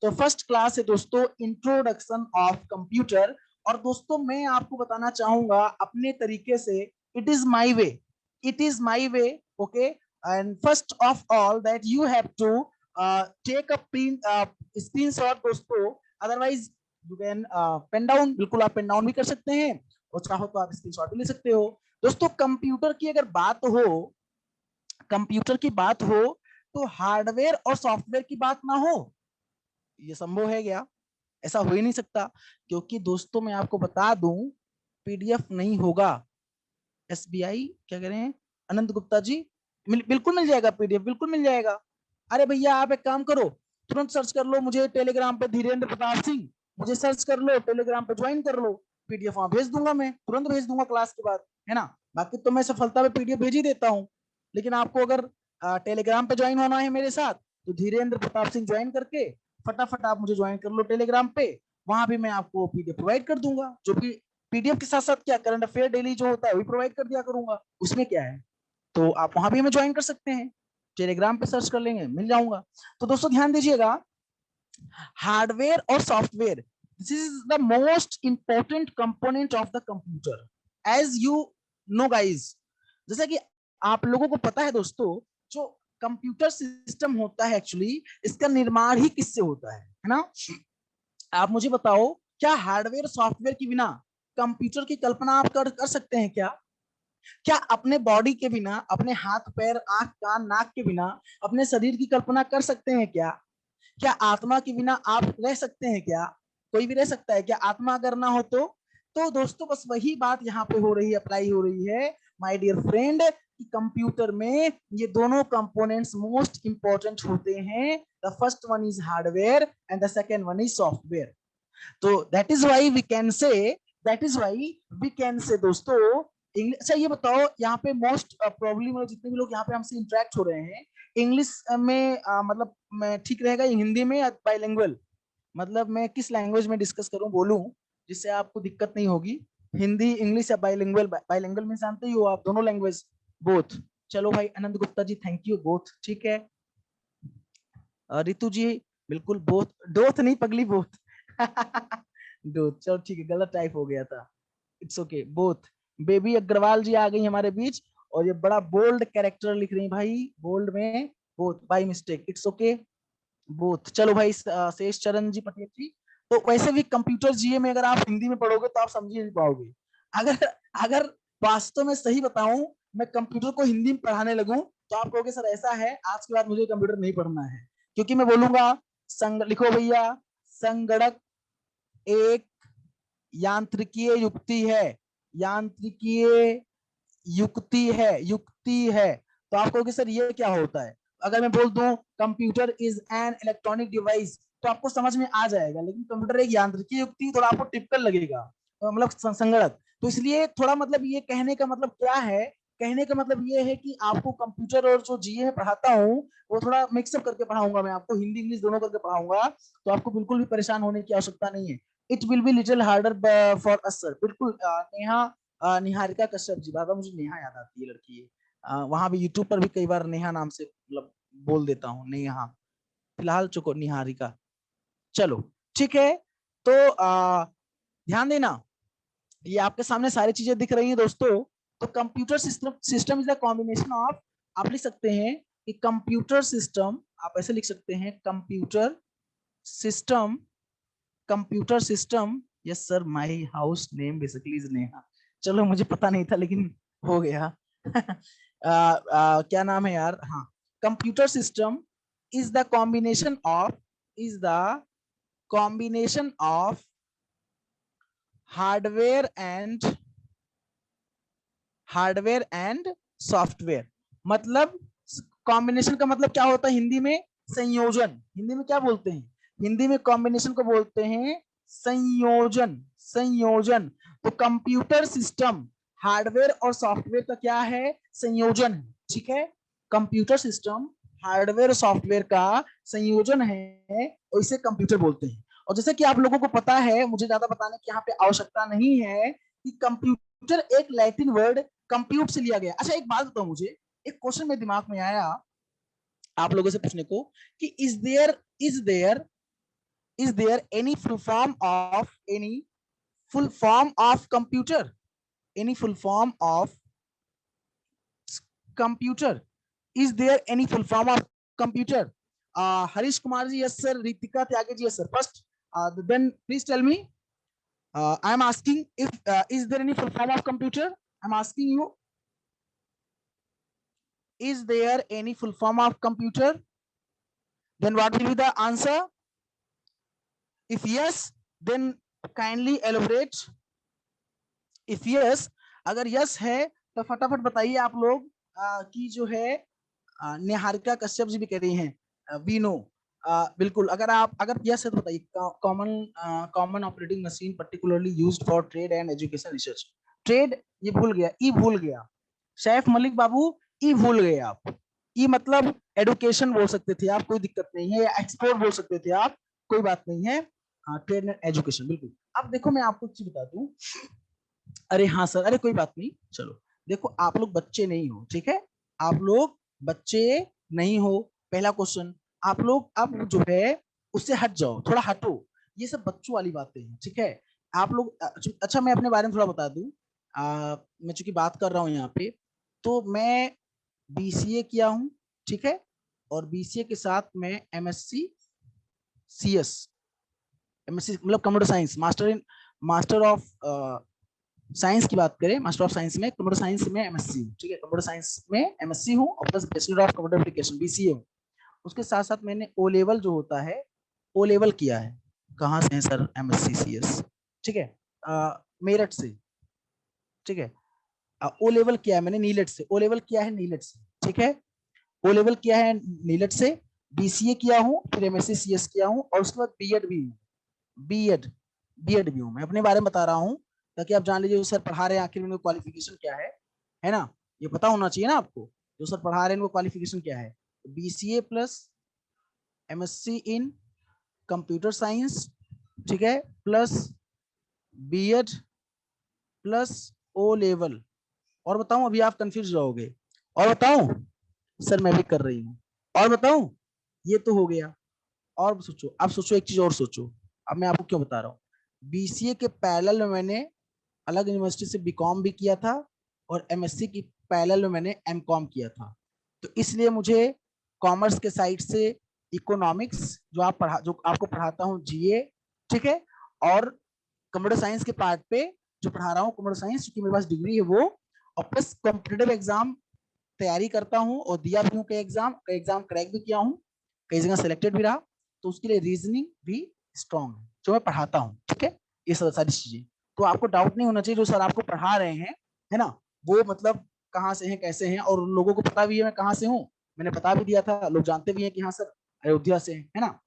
तो first class है दोस्तों इंट्रोडक्शन ऑफ कंप्यूटर। और दोस्तों मैं आपको बताना चाहूंगा अपने तरीके से, it is my way, it is my way, okay. And first of all that you have to take a print screenshot दोस्तों, otherwise you can pen down, बिल्कुल आप पेन डाउन भी कर सकते हैं और चाहो तो आप स्क्रीनशॉट भी ले सकते हो। दोस्तों कंप्यूटर की अगर बात हो, कंप्यूटर की बात हो तो हार्डवेयर और सॉफ्टवेयर की बात ना हो, ये संभव है क्या? ऐसा हो ही नहीं सकता, क्योंकि दोस्तों मैं आपको बता दूं पीडीएफ नहीं होगा। एसबीआई क्या कह रहे हैं अनंत गुप्ता जी? बिल्कुल मिल जाएगा पीडीएफ, बिल्कुल मिल जाएगा। अरे भैया आप एक काम करो, तुरंत सर्च कर लो मुझे टेलीग्राम पे धीरेन्द्र प्रताप सिंह, मुझे सर्च कर लो, टेलीग्राम पे ज्वाइन कर लो, पीडीएफ वहां भेज दूंगा, मैं तुरंत भेज दूंगा क्लास के बाद, है ना। बाकी तो मैं सफलता पे पीडीएफ भेज ही देता हूँ, लेकिन आपको अगर टेलीग्राम पे ज्वाइन होना है मेरे साथ तो धीरेन्द्र प्रताप सिंह ज्वाइन करके फटाफट आप मुझे ज्वाइन कर लो टेलीग्राम पे, वहां भी मैं आपको पीडीएफ प्रोवाइड कर दूंगा, जो भी पीडीएफ के साथ साथ क्या करंट अफेयर डेली जो होता है वही प्रोवाइड कर दिया करूंगा, उसमें क्या है। तो आप वहां भी हमें ज्वाइन कर सकते हैं, टेलीग्राम पे सर्च कर लेंगे मिल जाऊंगा। तो दोस्तों ध्यान दीजिएगा, हार्डवेयर और software, this is the most important component of the computer, as you know guys. जैसा कि आप लोगों को पता है दोस्तों, जो कंप्यूटर सिस्टम होता है एक्चुअली इसका निर्माण ही किससे होता है ना। आप मुझे बताओ, क्या हार्डवेयर सॉफ्टवेयर के बिना कंप्यूटर की कल्पना आप कर सकते हैं क्या? क्या अपने बॉडी के बिना, अपने हाथ पैर आंख कान नाक के बिना अपने शरीर की कल्पना कर सकते हैं क्या? क्या आत्मा के बिना आप रह सकते हैं क्या? कोई भी रह सकता है क्या आत्मा अगर ना हो तो दोस्तों बस वही बात यहाँ पे हो रही है, अप्लाई हो रही है माय डियर फ्रेंड, कि कंप्यूटर में ये दोनों कंपोनेंट्स मोस्ट इंपॉर्टेंट होते हैं। The first one is hardware and the second one is software. तो that is why we can say, that is why we can say दोस्तों इंग्लिश। अच्छा ये बताओ, यहाँ पे मोस्ट प्रॉब्लम मतलब जितने भी लोग यहाँ पे हमसे इंटरेक्ट हो रहे हैं, इंग्लिश में मतलब मैं ठीक रहेगा या हिंदी में या बाइलिंगुअल, मतलब मैं किस लैंग्वेज में डिस्कस करूं बोलूं जिससे आपको दिक्कत नहीं होगी, हिंदी इंग्लिश या बाइलिंगुअल? बाइलिंगुअल में जानते ही हो आप, दोनों लैंग्वेज, बोथ। चलो भाई अनंत Gupta ji thank you, both ठीक है। रितु जी बिल्कुल बोथ, डोथ नहीं पगली बोथ डोथ चलो ठीक है, गलत टाइप हो गया था, it's okay both. Baby Agarwal ji आ गई हमारे बीच और ये बड़ा बोल्ड कैरेक्टर लिख रही भाई, बोल्ड में both by mistake, it's okay both. चलो भाई शेष चरण जी पटेल जी, तो वैसे भी कंप्यूटर जीए में अगर आप हिंदी में पढ़ोगे तो आप समझ नहीं पाओगे। अगर अगर वास्तव में सही बताऊं, मैं कंप्यूटर को हिंदी में पढ़ाने लगूं तो आप कहोगे सर ऐसा है आज के बाद मुझे कंप्यूटर नहीं पढ़ना है, क्योंकि मैं बोलूंगा लिखो भैया, संगणक एक यांत्रिकीय युक्ति है, यांत्रिकीय युक्ति है, युक्ति है। तो आप कहोगे सर ये क्या होता है? अगर मैं बोल दूं computer is an electronic device तो आपको समझ में आ जाएगा, लेकिन कंप्यूटर एक यांत्रिकीय युक्ति थोड़ा आपको टिपिकल लगेगा, मतलब संगणक। तो इसलिए थोड़ा मतलब ये कहने का मतलब क्या है, कहने का मतलब ये है कि आपको कंप्यूटर और जो जीए में पढ़ाता हूँ वो थोड़ा मिक्सअप करके पढ़ाऊंगा, मैं आपको हिंदी इंग्लिश दोनों करके पढ़ाऊंगा, तो आपको बिल्कुल भी परेशान होने की आवश्यकता नहीं है। It will be little harder for us sir, बिल्कुल। नेहा निहारिका कश्यप जी, बाबा मुझे नेहा याद आती है लड़की है, वहां भी यूट्यूब पर भी कई बार नेहा नाम से मतलब बोल देता हूँ नेहा, फिलहाल चुको निहारिका। चलो ठीक है, तो ध्यान देना, ये आपके सामने सारी चीजें दिख रही हैं दोस्तों। तो computer system, system is the combination of, आप लिख सकते हैं कि कंप्यूटर सिस्टम, आप ऐसे लिख सकते हैं computer system, computer system, yes sir my house name basically is Neha, चलो मुझे पता नहीं था लेकिन हो गया क्या नाम है यार, हाँ, computer system is the combination of, is the combination of hardware and, hardware and software. मतलब कॉम्बिनेशन का मतलब क्या होता है हिंदी में? संयोजन। हिंदी में क्या बोलते हैं? हिंदी में कॉम्बिनेशन को बोलते हैं संयोजन, संयोजन। तो कंप्यूटर सिस्टम हार्डवेयर और सॉफ्टवेयर का क्या है? संयोजन है, ठीक है। कंप्यूटर सिस्टम हार्डवेयर और सॉफ्टवेयर का संयोजन है और इसे कंप्यूटर बोलते हैं। और जैसे कि आप लोगों को पता है, मुझे ज्यादा बताने की यहाँ पे आवश्यकता नहीं है कि कंप्यूटर एक लैटिन वर्ड कंप्यूट से लिया गया। अच्छा एक बात बताओ मुझे, एक क्वेश्चन मेरे दिमाग में आया आप लोगों से पूछने को कि is there Is there any full form of computer? Any full form of computer? Is there any full form of computer? Harish Kumar ji, yes sir. Ritika Tyagi ji, yes sir. First, then please tell me. I am asking if is there any full form of computer? I'm asking you. Is there any full form of computer? Then what will be the answer? If yes, then kindly elaborate. If yes, अगर yes है तो फटाफट बताइए आप लोग कि जो है निहारिका कश्यप जी भी कह रही हैं वी नो। बिल्कुल, अगर यस है तो बताइए। Common operating machine particularly used for trade and education research. Trade ये भूल गया, ई भूल गया। सैफ मलिक बाबू, ई भूल गए आप। ई मतलब एडुकेशन बोल सकते थे आप, कोई दिक्कत नहीं है, या एक्सपोर्ट बोल सकते थे आप, कोई बात नहीं है। ट्रेड एंड एजुकेशन बिल्कुल। अब देखो मैं आपको एक चीज बता दूं। अरे हाँ सर, अरे कोई बात नहीं, चलो देखो आप लोग बच्चे नहीं हो, ठीक है? आप लोग बच्चे नहीं हो, पहला क्वेश्चन। आप लोग अब जो है उससे हट जाओ, थोड़ा हटो, ये सब बच्चों वाली बातें हैं, ठीक है? आप लोग अच्छा मैं अपने बारे में थोड़ा बता दूं। मैं चूंकि बात कर रहा हूँ यहाँ पे, तो मैं बीसीए किया हूँ, ठीक है? और बीसीए के साथ मैं एमएससी सीएस, एमएससी मतलब computer science, master of science की बात करें, मास्टर ऑफ साइंस में कंप्यूटर साइंस में एमएससी, ठीक है? कंप्यूटर साइंस में एमएससी हूँ और plus bachelor of computer application BCA हूँ। उसके साथ साथ मैंने ओ लेवल जो होता है, ओ लेवल किया है। कहाँ से है सर? एमएससी सीएस, ठीक है? मेरठ से, ठीक है? ओ लेवल किया है मैंने नीलेट से, ओ लेवल किया है नीलेट से, ठीक है? ओ लेवल किया है नीलेट से, बीसीए किया हूँ, फिर एमएससी सीएस किया हूँ, और उसके बाद बीएड भी हूँ। बीएड बीएड भी हूँ। मैं अपने बारे में बता रहा हूँ ताकि आप जान लीजिए सर पढ़ा रहे हैं आखिर में क्वालिफिकेशन क्या है ना? ये पता होना चाहिए ना आपको, जो सर पढ़ा रहे हैं वो क्वालिफिकेशन क्या है। BCA plus MSc in computer science, ठीक है? Plus BEd plus O level. और बताऊं, अभी आप कंफ्यूज रहोगे। और बताऊं सर, मैं भी कर रही हूँ। और बताऊं, ये तो हो गया। और सोचो, अब सोचो एक चीज और सोचो। अब मैं आपको क्यों बता रहा हूँ। बीसीए के पैरेलल में मैंने अलग यूनिवर्सिटी से बीकॉम भी किया था, और एमएससी की पैरेलल में मैंने एमकॉम किया था। तो इसलिए मुझे कॉमर्स के साइड से इकोनॉमिक्स जो आपको पढ़ाता हूँ जीए, ठीक है? और कंप्यूटर साइंस के पार्ट पे जो पढ़ा रहा हूँ कंप्यूटर साइंस, क्योंकि मेरे पास डिग्री है वो, और प्लस कॉम्पिटेटिव एग्जाम तैयारी करता हूँ और दिया भी हूँ कई एग्जाम क्रैक भी किया हूँ, कई जगह सिलेक्टेड भी रहा। तो उसके लिए रीजनिंग भी स्ट्रांग है जो मैं पढ़ाता हूँ, ठीक है? ये सारी चीजें, तो आपको डाउट नहीं होना चाहिए जो सर आपको पढ़ा रहे हैं, है ना, वो मतलब कहाँ से हैं कैसे हैं, और लोगों को पता भी है मैं कहाँ से हूँ, मैंने बता भी दिया था, लोग जानते भी हैं कि हाँ सर अयोध्या से है ना।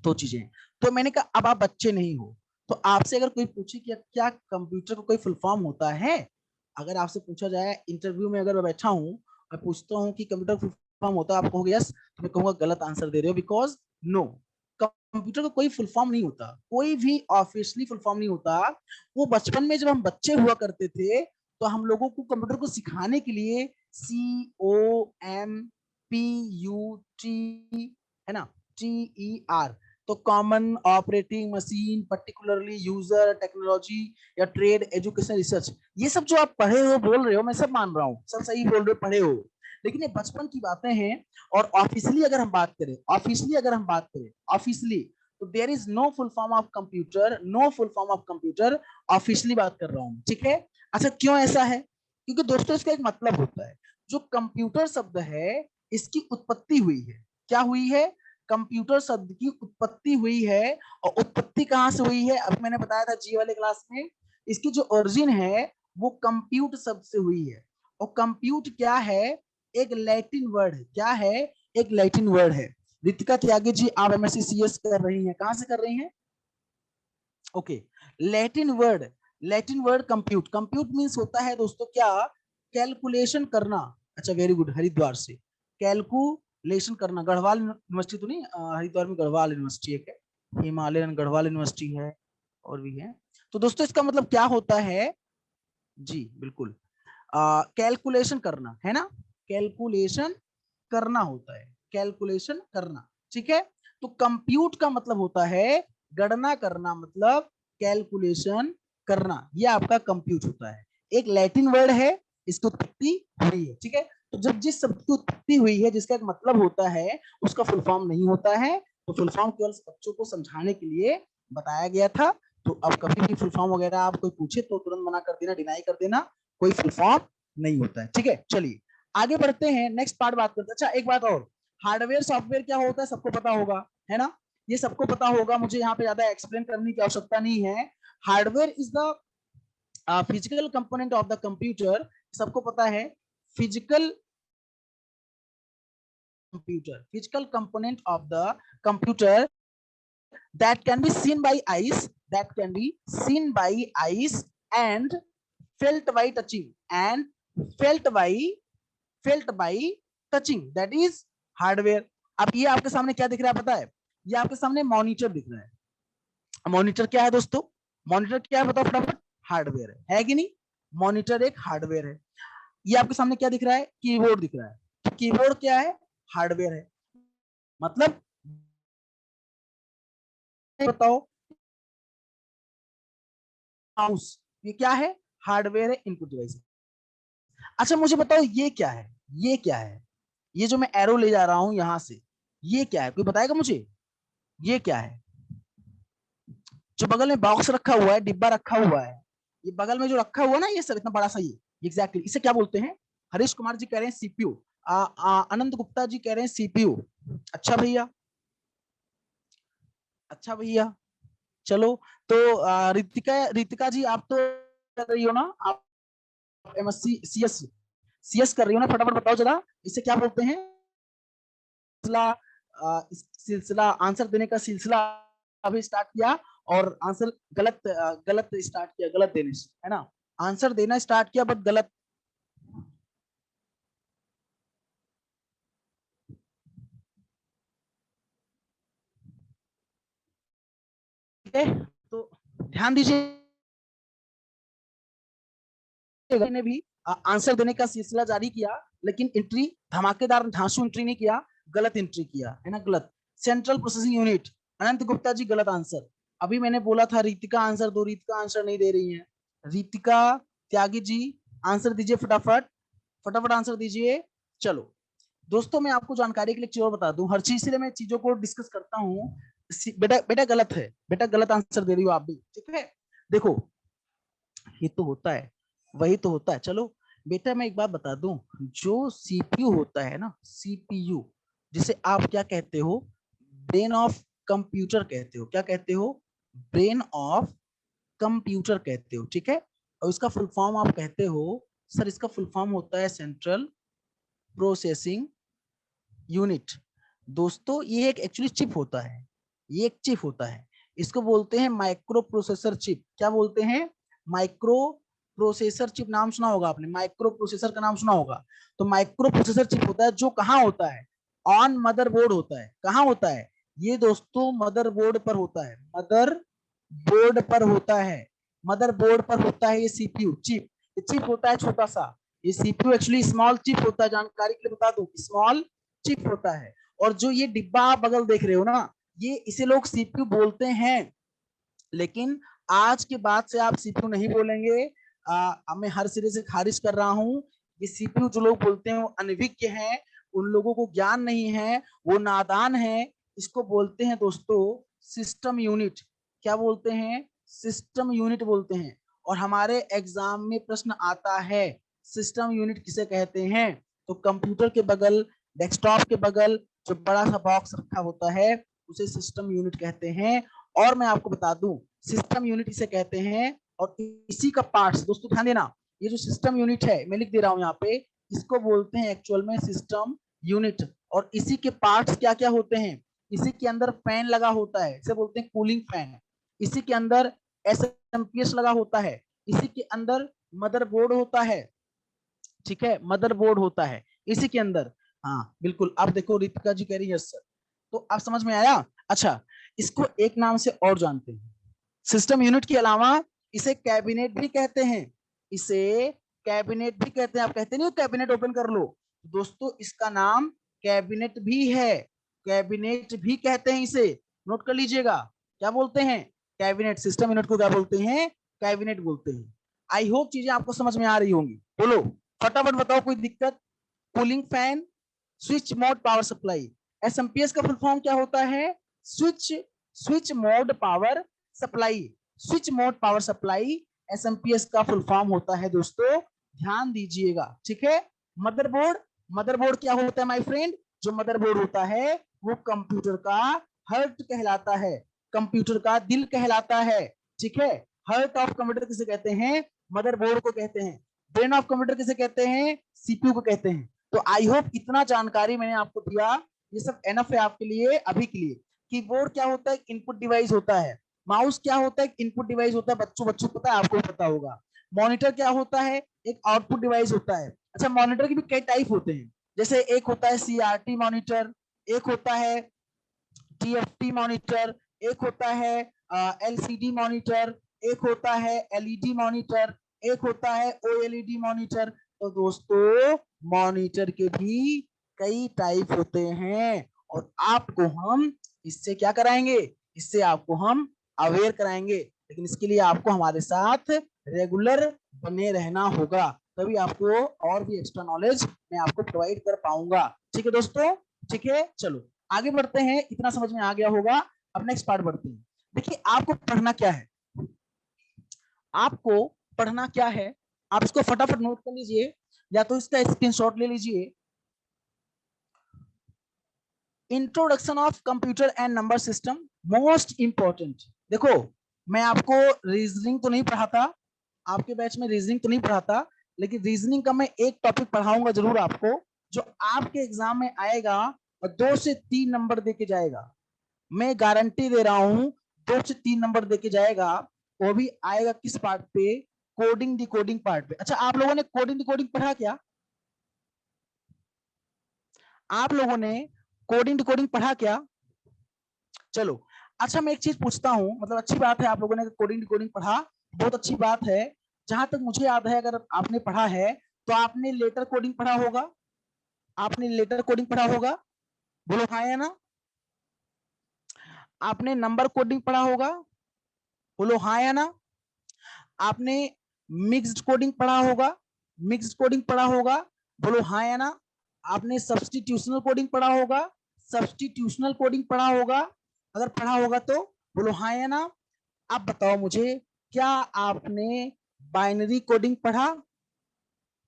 दो चीजें। तो मैंने कहा अब आप बच्चे नहीं हो, तो आपसे अगर कोई पूछे कि क्या कंप्यूटर का कोई फुल फॉर्म होता है, अगर आपसे पूछा जाए इंटरव्यू में, अगर मैं बैठा हूँ, मैं पूछता हूँ कि कंप्यूटर फुल फॉर्म होता है, आप कहोगे यस, तो मैं कहूंगा गलत आंसर दे रहे हो, बिकॉज नो, कंप्यूटर का कोई फुल फॉर्म नहीं होता, कोई भी ऑफिशियली फुल फॉर्म नहीं होता। वो बचपन में जब हम बच्चे हुआ करते थे, तो हम लोगों को कंप्यूटर को सिखाने के लिए COMPUT, है ना, TER, तो common operating machine particularly user technology या ट्रेड एजुकेशन रिसर्च, ये सब जो आप पढ़े हो बोल रहे हो, मैं सब मान रहा हूँ, सब सही बोल रहे हो, पढ़े हो, लेकिन ये बचपन की बातें हैं। और ऑफिशियली अगर हम बात करें, ऑफिशियली, तो there is no full form of computer, no full form of computer, officially बात कर रहा हूँ, ठीक है? अच्छा क्यों ऐसा है? क्योंकि दोस्तों इसका एक मतलब होता है। जो कंप्यूटर शब्द है, इसकी उत्पत्ति हुई है, क्या हुई है? कंप्यूटर शब्द की उत्पत्ति हुई है। और उत्पत्ति कहां से हुई है? अभी मैंने बताया था जी वाले क्लास में, इसकी जो ओरिजिन है वो कंप्यूट शब्द से हुई है। और कंप्यूट क्या है? एक लैटिन वर्ड है। क्या है? एक लैटिन वर्ड है। रितिका त्यागी जी, आप एमएससी सीएस कर रही हैं, कहां से कर रही हैं? Okay, Latin word compute, compute means होता है दोस्तों क्या? कैलकुलेशन करना। अच्छा वेरी गुड, हरिद्वार से कैलकुलेशन करना। गढ़वाल यूनिवर्सिटी तो नहीं, हरिद्वार में गढ़वाल यूनिवर्सिटी एक है, हिमालयन गढ़वाल यूनिवर्सिटी है, और भी है। तो दोस्तों इसका मतलब क्या होता है? जी बिल्कुल, कैलकुलेशन करना, है ना, कैलकुलेशन करना होता है, कैलकुलेशन करना, ठीक है? तो कंप्यूट का मतलब होता है गणना करना मतलब कैलकुलेशन करना, ये आपका कंप्यूट होता है। एक लैटिन वर्ड है, इसकी उत्पत्ति हुई है, ठीक है। तो जब जिस शब्द की उत्पत्ति हुई है जिसका एक मतलब होता है, उसका फुल फॉर्म नहीं होता है। तो फुल फॉर्म केवल बच्चों को समझाने के लिए बताया गया था। तो अब कभी भी फुल फॉर्म वगैरह आप कोई पूछे तो तुरंत मना कर देना, डिनाई कर देना, कोई फुल फॉर्म नहीं होता है, ठीक है। चलिए आगे बढ़ते हैं, नेक्स्ट पार्ट बात करते हैं। अच्छा एक बात और, हार्डवेयर सॉफ्टवेयर क्या होता है सबको पता होगा, है ना। ये सबको पता होगा, मुझे यहाँ पे ज्यादा एक्सप्लेन करने की आवश्यकता नहीं है। Hardware is the physical component of the computer, सबको पता है। Physical physical component of the computer that can be seen by eyes, that can be seen by eyes and felt by touching, and felt by felt by touching, that is hardware. अब ये आपके सामने क्या दिख रहा है पता है, ये आपके सामने मॉनिटर दिख रहा है। मॉनिटर क्या है दोस्तों, मॉनिटर क्या है बताओ फटाफट, हार्डवेयर है कि नहीं। मॉनिटर एक हार्डवेयर है। ये आपके सामने क्या दिख रहा है, कीबोर्ड दिख रहा है। कीबोर्ड क्या है, हार्डवेयर है। मतलब बताओ, माउस ये क्या है, हार्डवेयर है, इनपुट डिवाइस। अच्छा मुझे बताओ ये क्या है, ये क्या है, ये जो मैं एरो ले जा रहा हूं यहां से, ये क्या है, कोई बताएगा मुझे, ये क्या है। जो बगल में बॉक्स रखा हुआ है, डिब्बा रखा हुआ है, ये बगल में जो रखा हुआ है ना, ये सब इतना बड़ा सा, ये एग्जैक्टली इसे क्या बोलते हैं। हरीश कुमार जी कह रहे हैं सीपीयू, अनंत गुप्ता जी कह रहे हैं सीपीयू। अच्छा भैया, अच्छा भैया, चलो। तो रितिका रितिका जी आप तो कर रही हो ना, आप एमएससी सीएस सीएस कर रही हो ना, फटाफट बताओ जरा इसे क्या बोलते हैं। सिलसिला सिलसिला आंसर देने का सिलसिला अभी स्टार्ट किया, और आंसर गलत गलत स्टार्ट किया, गलत देने से, है ना। आंसर देना स्टार्ट किया बट गलत। ठीक है, तो ध्यान दीजिए, ने भी आंसर देने का सिलसिला जारी किया, लेकिन एंट्री धमाकेदार धांसू एंट्री नहीं किया, गलत एंट्री किया, है ना, गलत। सेंट्रल प्रोसेसिंग यूनिट, अनंत गुप्ता जी गलत आंसर। अभी मैंने बोला था रीतिका आंसर दो, रीतिका आंसर नहीं दे रही है। रीतिका त्यागी जी आंसर दीजिए फटाफट, फटाफट आंसर दीजिए। चलो दोस्तों, मैं आपको जानकारी के लिए चीज और बता दूं, हर चीज से मैं चीजों को डिस्कस करता हूँ। बेटा बेटा गलत है, बेटा गलत आंसर दे रही हो आप भी, ठीक है। देखो ये तो होता है, वही तो होता है। चलो बेटा मैं एक बात बता दूं, जो सीपीयू होता है ना, सीपीयू, जिसे आप क्या कहते हो, ब्रेन ऑफ कंप्यूटर कहते हो, क्या कहते हो, ब्रेन ऑफ कंप्यूटर कहते हो, ठीक है। और इसका फुल फॉर्म आप कहते हो, सर इसका फुल फॉर्म होता है सेंट्रल प्रोसेसिंग यूनिट। दोस्तों ये एक एक्चुअली चिप होता है, ये एक चिप होता है, इसको बोलते हैं माइक्रो प्रोसेसर चिप। क्या बोलते हैं, माइक्रो प्रोसेसर चिप, नाम सुना होगा आपने, माइक्रो प्रोसेसर का नाम सुना होगा। तो माइक्रो प्रोसेसर चिप होता है जो कहाँ होता है, ऑन मदरबोर्ड होता है। कहाँ होता है ये दोस्तों, मदरबोर्ड पर होता है, मदर बोर्ड पर होता है, मदरबोर्ड पर होता है ये सीपीयू चिप। ये चिप होता है छोटा सा, ये सीपीयू एक्चुअली स्मॉल चिप होता है, जानकारी के लिए बता दूं, स्मॉल चिप होता है। और जो ये डिब्बा आप बगल देख रहे हो ना, ये इसे लोग सीपीयू बोलते हैं, लेकिन आज के बाद से आप सीपीयू नहीं बोलेंगे। मैं हर सिरे से खारिज कर रहा हूँ, ये सीपीयू जो लोग बोलते हैं वो अनभिज्ञ हैं, उन लोगों को ज्ञान नहीं है, वो नादान है। इसको बोलते हैं दोस्तों सिस्टम यूनिट। क्या बोलते हैं, सिस्टम यूनिट बोलते हैं। और हमारे एग्जाम में प्रश्न आता है सिस्टम यूनिट किसे कहते हैं, तो कंप्यूटर के बगल, डेस्कटॉप के बगल जो बड़ा सा बॉक्स रखा होता है उसे सिस्टम यूनिट कहते हैं। और मैं आपको बता दूं, सिस्टम यूनिट इसे कहते हैं, और इसी का पार्ट्स दोस्तों ध्यान देना, ये जो सिस्टम यूनिट है मैं लिख दे रहा हूं यहाँ पे, इसको बोलते हैं एक्चुअल में सिस्टम यूनिट। और इसी के पार्ट्स क्या क्या होते हैं, इसी के अंदर फैन लगा होता है, इसे बोलते हैं कूलिंग फैन। इसी के अंदर एसएमपीएस लगा होता है, इसी के अंदर मदरबोर्ड होता है, ठीक है, मदरबोर्ड होता है इसी के अंदर। हाँ बिल्कुल, आप देखो रितिका जी कह रही है सर, तो आप समझ में आया। अच्छा इसको एक नाम से और जानते हैं, सिस्टम यूनिट के अलावा इसे कैबिनेट भी कहते हैं, इसे कैबिनेट भी कहते हैं। आप कहते नहीं हो कैबिनेट ओपन कर लो, दोस्तों इसका नाम कैबिनेट भी है, कैबिनेट भी कहते हैं इसे, नोट कर लीजिएगा, क्या बोलते हैं? कैबिनेट। सिस्टम यूनिट को क्या बोलते हैं? कैबिनेट बोलते हैं। आई होप चीजें आपको समझ में आ रही होंगी। बोलो फटाफट बताओ, कोई दिक्कत? Cooling fan, switch mode power supply. SMPS का फुल फॉर्म क्या होता है? Switch switch mode power supply. Switch mode power supply SMPS का फुल फॉर्म होता है दोस्तों, ध्यान दीजिएगा, ठीक है। मदरबोर्ड, मदरबोर्ड क्या होता है माय फ्रेंड? जो मदरबोर्ड होता है वो कंप्यूटर का हार्ट कहलाता है, कंप्यूटर का दिल कहलाता है, ठीक है। हार्ट ऑफ कंप्यूटर किसे कहते हैं? मदरबोर्ड को कहते हैं। ब्रेन ऑफ कंप्यूटर किसे कहते हैं? सीपीयू को कहते हैं। तो आई होप इतना जानकारी मैंने आपको दिया, ये सब एनफ है आपके लिए अभी के लिए। कीबोर्ड क्या होता है? इनपुट डिवाइस होता है। माउस क्या होता है? इनपुट डिवाइस होता है, बच्चों बच्चों को पता है, आपको पता होगा। मॉनिटर क्या होता है? एक आउटपुट डिवाइस होता है। अच्छा, मॉनिटर के भी कई टाइप होते हैं, जैसे एक होता है सीआरटी मॉनिटर, एक होता है टीएफटी मॉनिटर, एक होता है एलसीडी मॉनिटर, एक होता है एलईडी मॉनिटर, एक होता है ओएलईडी मॉनिटर। तो दोस्तों मॉनिटर के भी कई टाइप होते हैं, और आपको हम इससे क्या कराएंगे? इससे आपको हम अवेयर कराएंगे, लेकिन इसके लिए आपको हमारे साथ रेगुलर बने रहना होगा, तभी आपको और भी एक्स्ट्रा नॉलेज मैं आपको प्रोवाइड कर पाऊंगा। ठीक है दोस्तों, ठीक है, चलो आगे बढ़ते हैं। इतना समझ में आ गया होगा। अब नेक्स्ट पार्ट बढ़ते हैं। देखिए आपको पढ़ना क्या है, आपको पढ़ना क्या है, आप इसको फटाफट नोट कर लीजिए, या तो इसका स्क्रीनशॉट ले लीजिए। Introduction of computer and number system, most important. देखो मैं आपको रीजनिंग तो नहीं पढ़ाता, आपके बैच में रीजनिंग तो नहीं पढ़ाता, लेकिन रीजनिंग का मैं एक टॉपिक पढ़ाऊंगा जरूर आपको, जो आपके एग्जाम में आएगा और 2 से 3 नंबर दे के जाएगा। मैं गारंटी दे रहा हूं 2 से 3 नंबर देके जाएगा। वो भी आएगा किस पार्ट पे? कोडिंग डिकोडिंग पार्ट पे। अच्छा, आप लोगों ने कोडिंग डिकोडिंग पढ़ा क्या? आप लोगों ने कोडिंग डिकोडिंग पढ़ा क्या? चलो, अच्छा मैं एक चीज पूछता हूं, मतलब अच्छी बात है आप लोगों ने कोडिंग डिकोडिंग पढ़ा, बहुत अच्छी बात है। जहां तक मुझे याद है, अगर आपने पढ़ा है तो आपने लेटर कोडिंग पढ़ा होगा, आपने लेटर कोडिंग पढ़ा होगा, बोलो हाँ या ना। आपने नंबर कोडिंग पढ़ा होगा, बोलो हाँ या ना। आपने मिक्स्ड कोडिंग पढ़ा होगा, मिक्स्ड कोडिंग पढ़ा होगा, बोलो हाँ या ना। आपने सब्स्टिट्यूशनल कोडिंग पढ़ा होगा, सब्स्टिट्यूशनल कोडिंग पढ़ा होगा, अगर पढ़ा होगा तो बोलो हाँ या ना। अब बताओ मुझे, क्या आपने बाइनरी कोडिंग पढ़ा?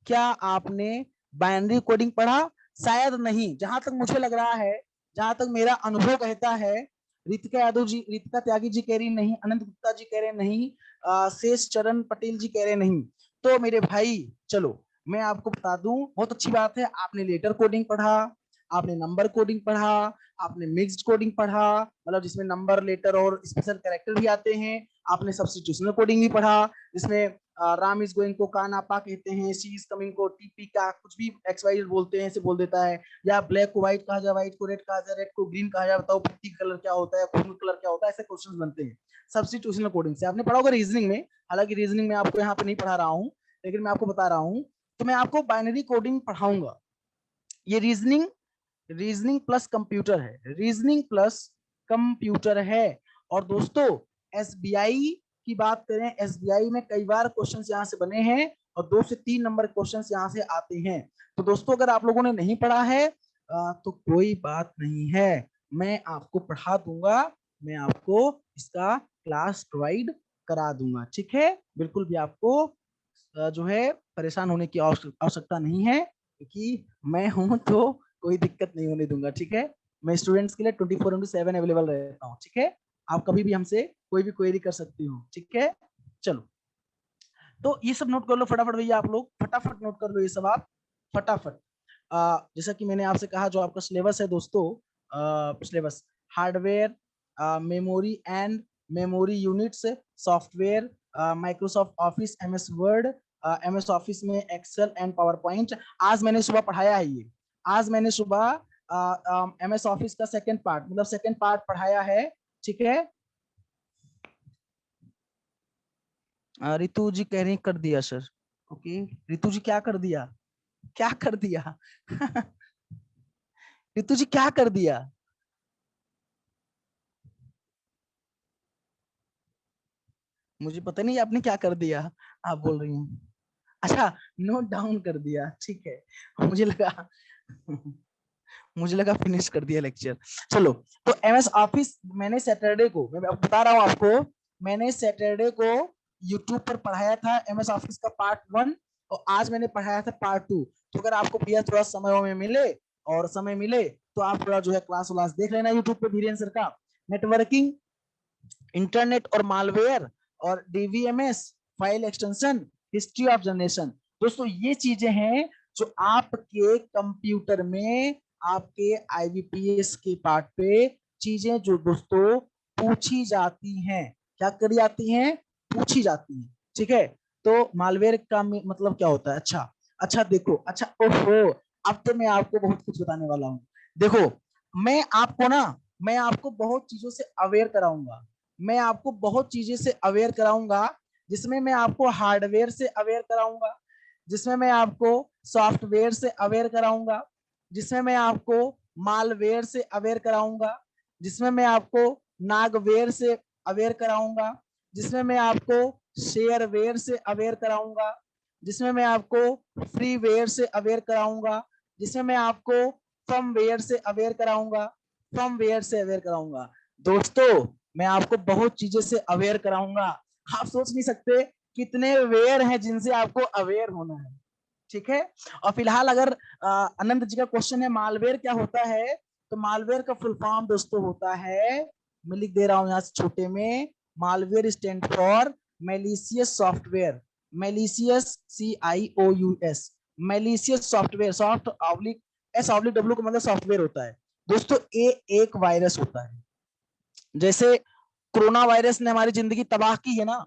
क्या आपने बाइनरी कोडिंग पढ़ा? शायद नहीं, जहां तक मुझे लग रहा है, जहां तक मेरा अनुभव कहता है, रितिका यादव जी, रितिका त्यागी जी कह रही नहीं, अनंत गुप्ता जी कह रहे नहीं, शेष चरण पटेल जी कह रहे नहीं। तो मेरे भाई चलो मैं आपको बता दूं, बहुत अच्छी बात है, आपने लेटर कोडिंग पढ़ा, आपने नंबर कोडिंग पढ़ा, आपने मिक्स्ड कोडिंग पढ़ा, मतलब जिसमें नंबर लेटर और स्पेशल कैरेक्टर भी आते हैं। आपने सब्स्टिट्यूशनल कोडिंग भी पढ़ा, जिसमें राम इज गोइंग को कानापा कहते हैं, सी इज कमिंग को टीपी का कुछ भी एक्स वाई बोलते हैं, ऐसे बोल देता है, या ब्लैक को व्हाइट कहा जाए, व्हाइट को रेड कहा जाए, रेड को ग्रीन कहा जाए, बताओ पत्ती कलर क्या होता है, खून कलर क्या होता है, ऐसे क्वेश्चन बनते हैं सब्स्टिट्यूशनल कोडिंग से। आपने पढ़ा होगा रीजनिंग में, हालांकि रीजनिंग में आपको यहाँ पे नहीं पढ़ा रहा हूँ, लेकिन मैं आपको बता रहा हूँ। तो मैं आपको बाइनरी कोडिंग पढ़ाऊंगा। ये रीजनिंग, रीजनिंग प्लस कंप्यूटर है, रीजनिंग प्लस कंप्यूटर है। और दोस्तों एसबीआई की बात करें, एसबीआई में कई बार क्वेश्चन यहाँ से बने हैं, और 2 से 3 नंबर क्वेश्चन यहाँ से आते हैं। तो दोस्तों अगर आप लोगों ने नहीं पढ़ा है तो कोई बात नहीं है, मैं आपको पढ़ा दूंगा, मैं आपको इसका क्लास प्रोवाइड करा दूंगा, ठीक है। बिल्कुल भी आपको जो है परेशान होने की आवश्यकता नहीं है, क्योंकि मैं हूं तो कोई दिक्कत नहीं होने दूंगा, ठीक है। मैं स्टूडेंट्स के लिए 24/7 अवेलेबल रहता हूँ, ठीक है। आप कभी भी हमसे कोई भी क्वेरी कर सकती हो, ठीक है। चलो, तो ये सब नोट कर लो फटाफट भैया, आप लोग फटाफट नोट कर लो ये सब आप, फटाफट। जैसा कि मैंने आपसे कहा, जो आपका सिलेबस है दोस्तों, syllabus hardware, memory and memory units, software, Microsoft office, MS word, MS office में एक्सेल एंड पावर पॉइंट। आज मैंने सुबह पढ़ाया है ये, आज मैंने सुबह एमएस ऑफिस का सेकंड पार्ट, मतलब सेकंड पार्ट पढ़ाया है, ठीक है। रितु जी कह रही कर दिया सर, ओके। रितु जी क्या कर दिया, क्या कर दिया? रितु जी क्या कर दिया? मुझे पता नहीं आपने क्या कर दिया, आप बोल रही हैं। अच्छा, नोट डाउन कर दिया, ठीक है। मुझे लगा मुझे लगा फिनिश कर दिया लेक्चर। चलो, तो एमएस ऑफिस मैंने सैटरडे को, मैं बता रहा हूँ आपको, मैंने सैटरडे को यूट्यूब पर पढ़ाया था एमएस ऑफिस का पार्ट 1, और आज मैंने पढ़ाया था पार्ट 2। तो अगर आपको भैया थोड़ा समय में मिले और समय मिले तो आप थोड़ा जो है क्लास व्लास देख लेना यूट्यूब पे धीरेन्द्र सर का। नेटवर्किंग, इंटरनेट और मालवेयर, और DBMS, file extension, history of generation. दोस्तों ये चीजें हैं जो आपके कंप्यूटर में, आपके आईबीपीएस के पार्ट पे चीजें जो दोस्तों पूछी जाती हैं। क्या करी जाती हैं? पूछी जाती हैं, ठीक है। तो मालवेयर का मतलब क्या होता है? अच्छा अच्छा देखो, अच्छा ओहो, अब तो मैं आपको बहुत कुछ बताने वाला हूँ। देखो, मैं आपको ना, मैं आपको बहुत चीजों से अवेयर कराऊंगा, मैं आपको बहुत चीजें से अवेयर कराऊंगा, जिसमें मैं आपको हार्डवेयर से अवेयर कराऊंगा, जिसमें मैं आपको सॉफ्टवेयर से अवेयर कराऊंगा, जिसमें मैं आपको मालवेयर से अवेयर कराऊंगा, जिसमें मैं आपको नागवेयर से अवेयर कराऊंगा, जिसमें मैं आपको शेयरवेयर से अवेयर कराऊंगा, जिसमें मैं आपको फ्रीवेयर से अवेयर कराऊंगा, जिसमें मैं आपको फर्मवेयर से अवेयर कराऊंगा, फर्मवेयर से अवेयर कराऊंगा। दोस्तों मैं आपको बहुत चीजों से अवेयर कराऊंगा, आप सोच नहीं सकते कितने वेयर हैं जिनसे आपको अवेयर होना है, ठीक है। और फिलहाल अगर अनंत जी का क्वेश्चन है मालवेयर क्या होता है, तो मालवेयर का फुल फॉर्म दोस्तों होता है, मैं लिख दे रहा हूं यहां से छोटे में, malware stand for malicious software, malicious CIOUS, malicious software, soft oblique SW का मतलब सॉफ्टवेयर होता है दोस्तों। ये एक वायरस होता है, जैसे कोरोना वायरस ने हमारी जिंदगी तबाह की है ना,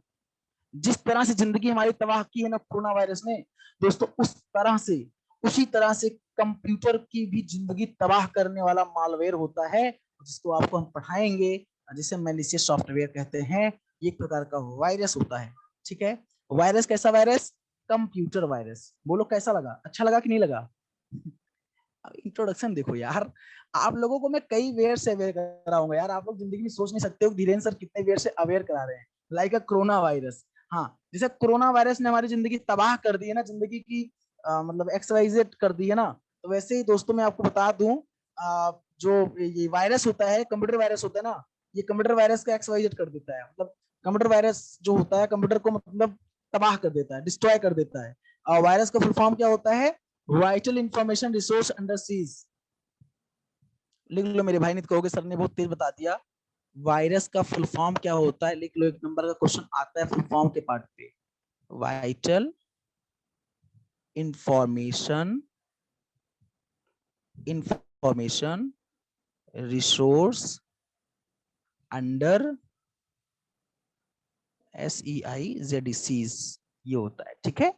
जिस तरह से जिंदगी हमारी तबाह की है ना कोरोना वायरस ने दोस्तों, उस तरह से, उसी तरह से कंप्यूटर की भी जिंदगी तबाह करने वाला मालवेयर होता है, जिसको आपको हम पढ़ाएंगे, जिसे मैलिशियस सॉफ्टवेयर कहते हैं। एक प्रकार का वायरस होता है, ठीक है। वायरस कैसा वायरस? Computer virus. बोलो कैसा लगा, अच्छा लगा कि नहीं लगा? इंट्रोडक्शन देखो यार, आप लोगों को मैं कई वेयर से अवेयर कराऊंगा यार, आप लोग जिंदगी में सोच नहीं सकते हो धीरेन्द्र सर कितने वेयर से अवेयर करा रहे हैं, लाइक अ कोरोना वायरस। हाँ, जैसे कोरोना वायरस ने हमारी जिंदगी तबाह कर दी है ना, जिंदगी की मतलब XYZ कर दी है ना, तो वैसे ही दोस्तों मैं आपको बता दूं, जो ये वायरस होता है, कंप्यूटर वायरस होता है ना, ये कंप्यूटर वायरस का XYZ कर देता है, मतलब कंप्यूटर वायरस जो होता है कंप्यूटर को मतलब तबाह कर देता है, डिस्ट्रॉय कर देता है। और वायरस का फुल फॉर्म क्या होता है? Vital information resource under seize. लिख लो, मेरे भाई नहीं तो कहोगे सर ने बहुत तेज बता दिया। वायरस का फुल फॉर्म क्या होता है? लिख लो, 1 नंबर का क्वेश्चन आता है फुल फॉर्म के पार्ट पे। Vital information, information resource under SEIZDCs, ये होता है, ठीक है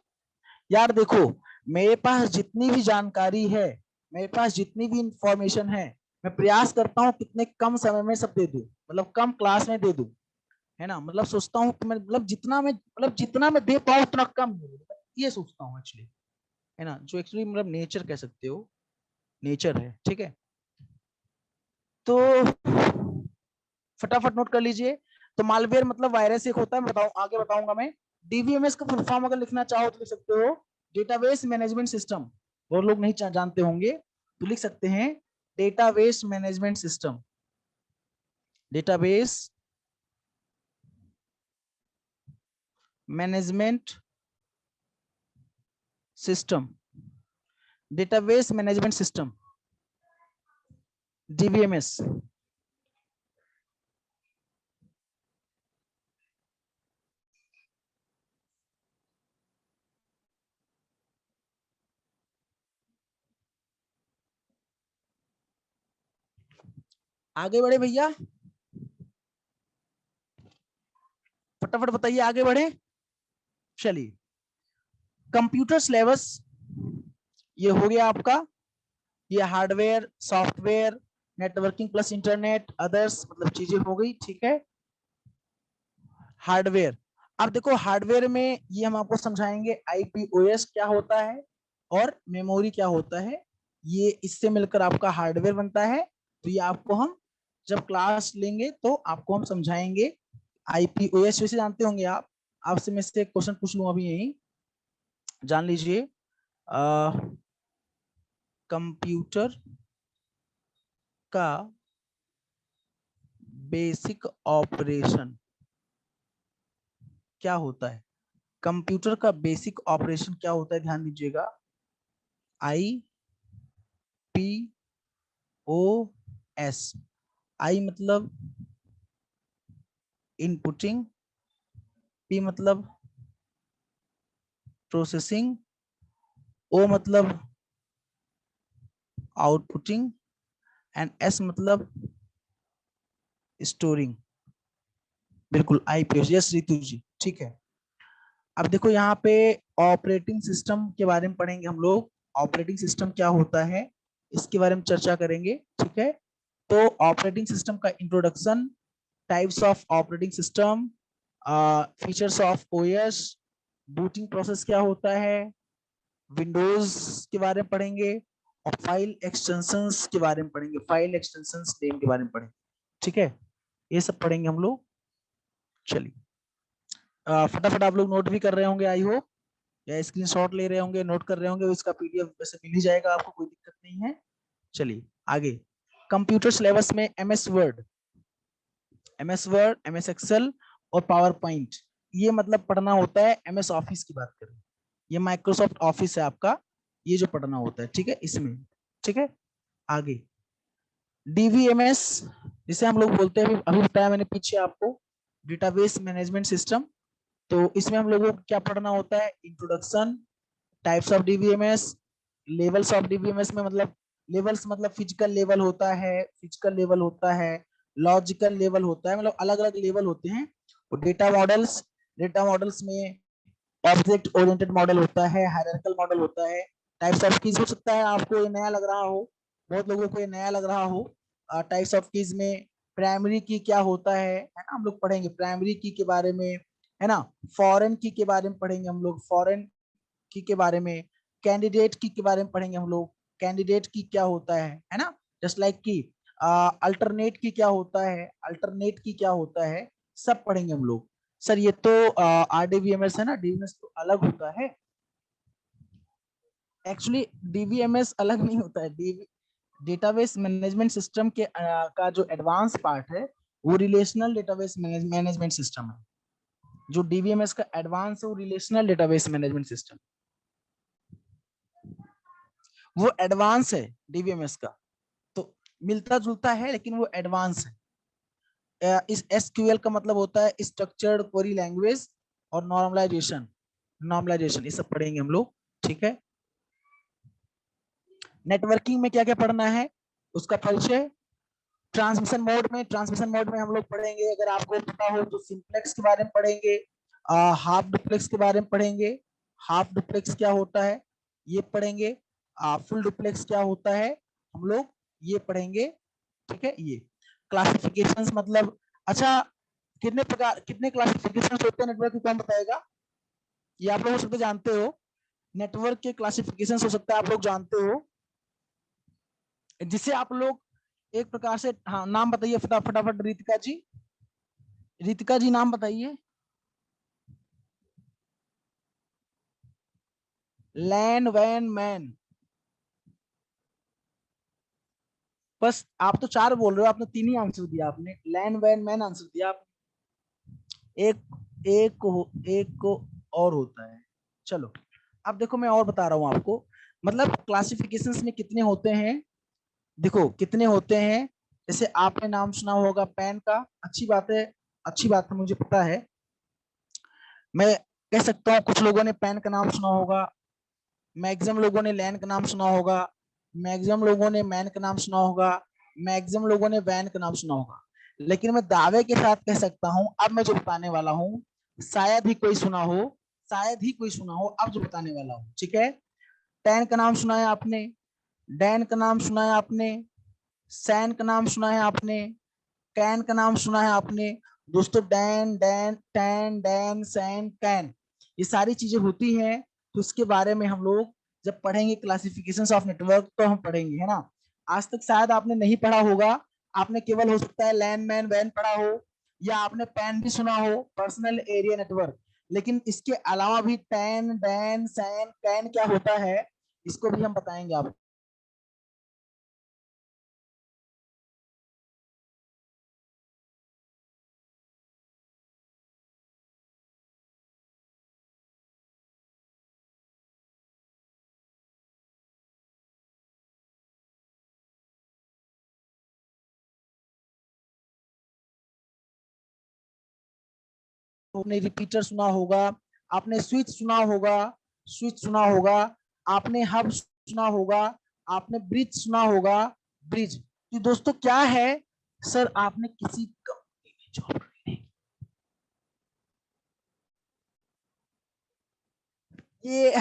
यार। देखो, मेरे पास जितनी भी जानकारी है, मेरे पास जितनी भी इंफॉर्मेशन है, मैं प्रयास करता हूँ कितने कम समय में सब दे दूं, मतलब कम क्लास में दे दूं, है ना। मतलब सोचता हूँ कि मैं मतलब जितना मैं दे पाऊँ उतना कम, ये सोचता हूँ एक्चुअली, है ना, जो एक्चुअली मतलब नेचर कह सकते हो, नेचर है, ठीक है। तो फटाफट नोट कर लीजिए। तो मालवेयर मतलब वायरस एक होता है, बताओ आगे बताऊंगा मैं। डीवीएमएस का फुल फॉर्म अगर लिखना चाहो तो लिख सकते हो, डेटाबेस मैनेजमेंट सिस्टम। और लोग नहीं जानते होंगे तो लिख सकते हैं database management system, database management system, database management system, DBMS. आगे बढ़े भैया, फटाफट बताइए, आगे बढ़े। चलिए, कंप्यूटर सिलेबस ये हो गया आपका, ये hardware, software, networking plus internet, others मतलब चीजें हो गई, ठीक है। हार्डवेयर, अब देखो हार्डवेयर में ये हम आपको समझाएंगे IPOS क्या होता है और मेमोरी क्या होता है, ये इससे मिलकर आपका हार्डवेयर बनता है। तो ये आपको हम जब क्लास लेंगे तो आपको हम समझाएंगे आईपीओएस वैसे जानते होंगे आप, आपसे मैं से क्वेश्चन पूछ लूँ अभी यही, जान लीजिए। कंप्यूटर का बेसिक ऑपरेशन क्या होता है? कंप्यूटर का बेसिक ऑपरेशन क्या होता है, ध्यान दीजिएगा। I P O S. I मतलब इनपुटिंग, पी मतलब प्रोसेसिंग, ओ मतलब आउटपुटिंग, एंड एस मतलब स्टोरिंग। बिल्कुल आईपीएस, यस रितु जी, ठीक है। अब देखो यहाँ पे ऑपरेटिंग सिस्टम के बारे में पढ़ेंगे हम लोग। ऑपरेटिंग सिस्टम क्या होता है इसके बारे में चर्चा करेंगे, ठीक है। तो ऑपरेटिंग सिस्टम का introduction, types of operating system, features of OS, booting process क्या होता है, विंडोज के बारे में पढ़ेंगे, और फाइल एक्सटेंशंस के बारे में पढ़ेंगे, फाइल एक्सटेंशंस नेम के बारे में पढ़ेंगे, ठीक है। ये सब पढ़ेंगे हम लोग। चलिए फटाफट आप लोग नोट भी कर रहे होंगे आई होप, या स्क्रीनशॉट ले रहे होंगे, नोट कर रहे होंगे, इसका पीडीएफ वैसे मिल ही जाएगा आपको, कोई दिक्कत नहीं है। चलिए आगे, कंप्यूटर सिलेबस में एमएस वर्ड, एमएस एक्सेल और पावर पॉइंट, ये मतलब पढ़ना होता है। एमएस ऑफिस की बात करें, ये माइक्रोसॉफ्ट ऑफिस है आपका, ये जो पढ़ना होता है, ठीक है इसमें, ठीक है। आगे डीवीएमएस, जिसे हम लोग बोलते हैं, अभी बताया मैंने पीछे आपको, डेटाबेस मैनेजमेंट सिस्टम। तो इसमें हम लोगों को क्या पढ़ना होता है, introduction, types of DBMS, levels of DBMS में मतलब लेवल्स मतलब फिजिकल लेवल होता है, फिजिकल लेवल होता है, लॉजिकल लेवल होता है, मतलब अलग अलग लेवल होते हैं। और डेटा मॉडल्स में ऑब्जेक्ट ओरिएंटेड मॉडल होता है, हायरार्किकल मॉडल होता है। टाइप्स ऑफ कीज हो सकता है आपको ये नया लग रहा हो, बहुत लोगों को ये नया लग रहा हो। टाइप्स ऑफ कीज में प्राइमरी की क्या होता है ना, हम लोग पढ़ेंगे प्राइमरी की के बारे में, है ना। फॉरेन की के बारे में पढ़ेंगे हम लोग, फॉरेन की के बारे में। कैंडिडेट की के बारे में पढ़ेंगे हम लोग, कैंडिडेट की क्या होता है ना। जस्ट लाइक की अल्टरनेट की क्या होता है, अल्टरनेट की क्या होता है, सब पढ़ेंगे हम लोग। सर ये तो आरडीवीएमएस है ना, डीवीएमएस तो अलग होता है। एक्चुअली डीवीएमएस अलग नहीं होता है, डेटाबेस मैनेजमेंट सिस्टम के का जो एडवांस पार्ट है वो रिलेशनल डेटाबेस मैनेजमेंट सिस्टम है। जो डीवीएमएस का एडवांस है वो रिलेशनल डेटाबेस मैनेजमेंट सिस्टम, वो एडवांस है डीवीएमएस का। तो मिलता जुलता है लेकिन वो एडवांस है। इस एसक्यूएल का मतलब होता है स्ट्रक्चर्ड क्वेरी लैंग्वेज, और नॉर्मलाइजेशन, ये सब पढ़ेंगे हम लोग, ठीक है। नेटवर्किंग में क्या क्या पढ़ना है उसका परिचय। ट्रांसमिशन मोड में हम लोग पढ़ेंगे, अगर आपको पता हो तो सिंप्लेक्स के बारे में पढ़ेंगे, हाफ डुप्लेक्स के बारे में पढ़ेंगे, हाफ डुप्लेक्स क्या होता है ये पढ़ेंगे, फुल डुप्लेक्स क्या होता है हम लोग ये पढ़ेंगे, ठीक है। ये क्लासिफिकेशंस मतलब, अच्छा कितने प्रकार, कितने क्लासिफिकेशंस होते हैं नेटवर्क के, कौन बताएगा? ये आप लोग हो सकते जानते हो, नेटवर्क के क्लासिफिकेशंस हो सकता है आप लोग जानते हो, जिसे आप लोग एक प्रकार से, हाँ नाम बताइए फटाफट रितिका जी, रितिका जी नाम बताइए। लैन वैन मैन, बस आप तो चार बोल रहे हो, आपने तीन ही आंसर दिया, आपने लैन वैन मैन आंसर दिया आप। एक को और होता है। चलो अब देखो मैं और बता रहा हूं आपको, मतलब क्लासिफिकेशंस में कितने होते हैं, देखो कितने होते हैं। जैसे आपने नाम सुना होगा पैन का, अच्छी बात है, अच्छी बात है, मुझे पता है। मैं कह सकता हूँ कुछ लोगों ने पैन का नाम सुना होगा, मैक्सिमम लोगों ने लैन का नाम सुना होगा, मैक्सिमम लोगों ने मैन का नाम सुना होगा, मैक्सिमम लोगों ने वैन का नाम सुना होगा। लेकिन मैं दावे के साथ कह सकता हूं अब मैं जो बताने वाला हूं, शायद ही कोई सुना हो, शायद ही कोई सुना हो अब जो बताने वाला हूं, ठीक है। टैन का नाम सुना है आपने, डैन का नाम सुना है आपने, सैन का नाम सुना है आपने, कैन का नाम सुना है आपने। दोस्तों डैन डैन टैन डैन सैन कैन, ये सारी चीजें होती हैं। तो इसके बारे में हम लोग जब पढ़ेंगे क्लासिफिकेशंस ऑफ नेटवर्क तो हम पढ़ेंगे, है ना। आज तक शायद आपने नहीं पढ़ा होगा, आपने केवल हो सकता है लैन मैन वैन पढ़ा हो, या आपने पैन भी सुना हो, पर्सनल एरिया नेटवर्क। लेकिन इसके अलावा भी टैन, डैन, सैन, कैन क्या होता है, इसको भी हम बताएंगे आपको। आपने रिपीटर सुना होगा, आपने स्विच सुना होगा, स्विच सुना होगा, आपने हब सुना होगा, आपने ब्रिज सुना होगा, ब्रिज। तो दोस्तों क्या है, सर आपने किसी कंपनी में जॉब, ये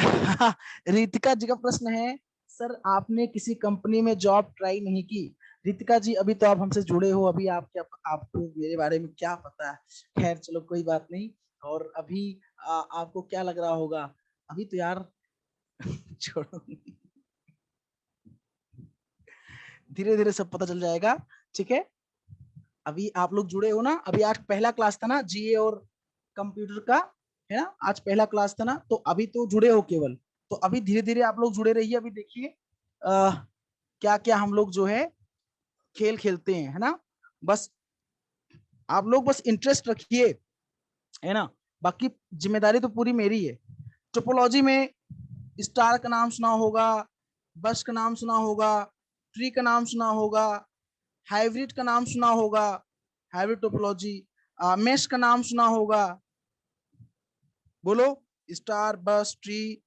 रितिका जी का प्रश्न है, सर आपने किसी कंपनी में जॉब ट्राई नहीं की। रितिका जी अभी तो आप हमसे जुड़े हो, अभी आप क्या, आपको मेरे बारे में क्या पता है। खैर चलो कोई बात नहीं। और अभी आपको क्या लग रहा होगा, अभी तो यार छोड़ो, धीरे धीरे सब पता चल जाएगा। ठीक है, अभी आप लोग जुड़े हो ना, अभी आज पहला क्लास था ना जीए और कंप्यूटर का, है ना, आज पहला क्लास था ना, तो अभी तो जुड़े हो केवल। तो अभी धीरे धीरे आप लोग जुड़े रहिए। अभी देखिए क्या क्या हम लोग जो है खेल खेलते हैं, है ना। बस आप लोग बस इंटरेस्ट रखिए, है ना, बाकी जिम्मेदारी तो पूरी मेरी है। टोपोलॉजी में स्टार का नाम सुना होगा, बस का नाम सुना होगा, ट्री का नाम सुना होगा, हाइब्रिड का नाम सुना होगा, हाइब्रिड टोपोलॉजी, मेश का नाम सुना होगा, बोलो, स्टार, बस, ट्री,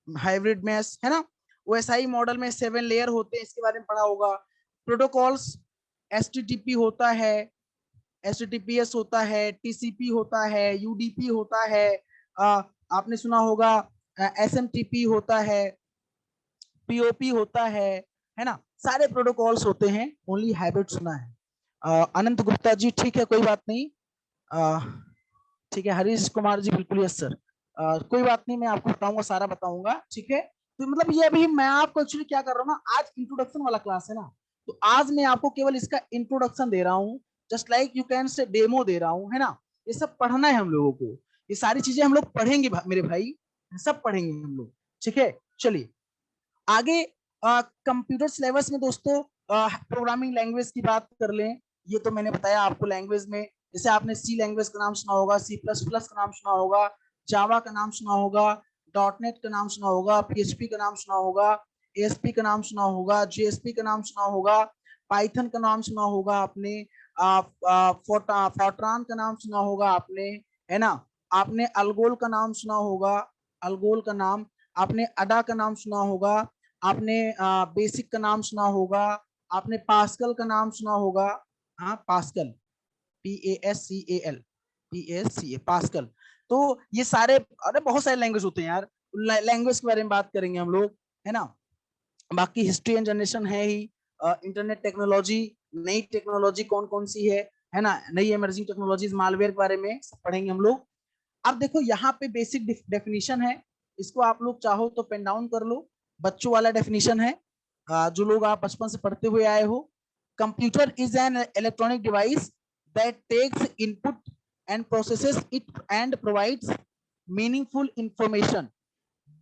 हाइब्रिड मैश, है ना। ओएसआई मॉडल में 7 लेयर होते हैं, इसके बारे में पढ़ा होगा। प्रोटोकॉल्स, एचटीटीपी होता है, एचटीटीपीएस होता है, टीसीपी होता है, यूडीपी होता है, आपने सुना होगा एसएमटीपी होता है, पीओपी होता है ना। सारे प्रोटोकॉल्स होते हैं, ओनली हाइब्रिड सुना है। अनंत गुप्ता जी ठीक है, कोई बात नहीं। ठीक है, हरीश कुमार जी बिल्कुल, यस सर। कोई बात नहीं, मैं आपको बताऊंगा, सारा बताऊंगा, ठीक है। तो मतलब ये अभी मैं आपको एक्चुअली क्या कर रहा हूँ ना, आज इंट्रोडक्शन वाला क्लास है ना, तो आज मैं आपको केवल इसका इंट्रोडक्शन दे रहा हूँ, just like you can say demo दे रहा हूँ, है ना। ये सब पढ़ना है हम लोगों को, ये सारी चीजें हम लोग पढ़ेंगे मेरे भाई, सब पढ़ेंगे हम लोग। ठीक है, चलिए आगे। कंप्यूटर सिलेबस में दोस्तों प्रोग्रामिंग लैंग्वेज की बात कर लें, ये तो मैंने बताया आपको लैंग्वेज में। जैसे आपने सी लैंग्वेज का नाम सुना होगा, सी प्लस प्लस का नाम सुना होगा, जावा का नाम सुना होगा, डॉट नेट का नाम सुना होगा, पीएचपी का नाम सुना होगा, एएसपी का नाम सुना होगा, जेएसपी का नाम सुना होगा, पाइथन का नाम सुना होगा आपने, फोर्ट्रान का नाम सुना होगा आपने, है ना। आपने अलगोल का नाम सुना होगा, अलगोल का नाम, आपने अडा का नाम सुना होगा, आपने बेसिक का नाम सुना होगा, आपने पास्कल का नाम सुना होगा, हाँ पास्कल, PASCAL, PASCA पास्कल। तो ये सारे, अरे बहुत सारे लैंग्वेज होते हैं यार, लैंग्वेज के बारे में बात करेंगे हम लोग, है ना। बाकी हिस्ट्री एंड जनरेशन है ही, इंटरनेट टेक्नोलॉजी, नई टेक्नोलॉजी कौन कौन सी है ना, नई इमर्जिंग टेक्नोलॉजीज, मालवेयर के बारे में सब पढ़ेंगे हम लोग। अब देखो यहाँ पे बेसिक डेफिनेशन है, इसको आप लोग चाहो तो पेन डाउन कर लो, बच्चों वाला डेफिनेशन है, जो लोग आप बचपन से पढ़ते हुए आए हो। Computer is an electronic device that takes input and processes it and provides meaningful information.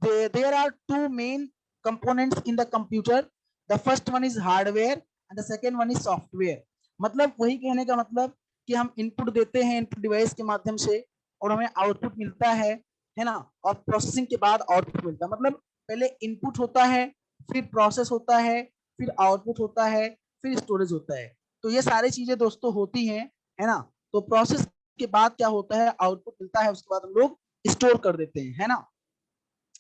There are two main components in the computer. The first one is hardware and the second one is software. मतलब वही कहने का मतलब कि हम input देते हैं input device के माध्यम से, और हमें आउटपुट मिलता है ना। और प्रोसेसिंग के बाद आउटपुट मिलता है, मतलब पहले इनपुट होता है, फिर प्रोसेस होता है, फिर आउटपुट होता है, फिर स्टोरेज होता है। तो ये सारी चीजें दोस्तों होती हैं, है ना। तो प्रोसेस के बाद क्या होता है, आउटपुट मिलता है, उसके बाद हम लोग स्टोर कर देते हैं, है ना।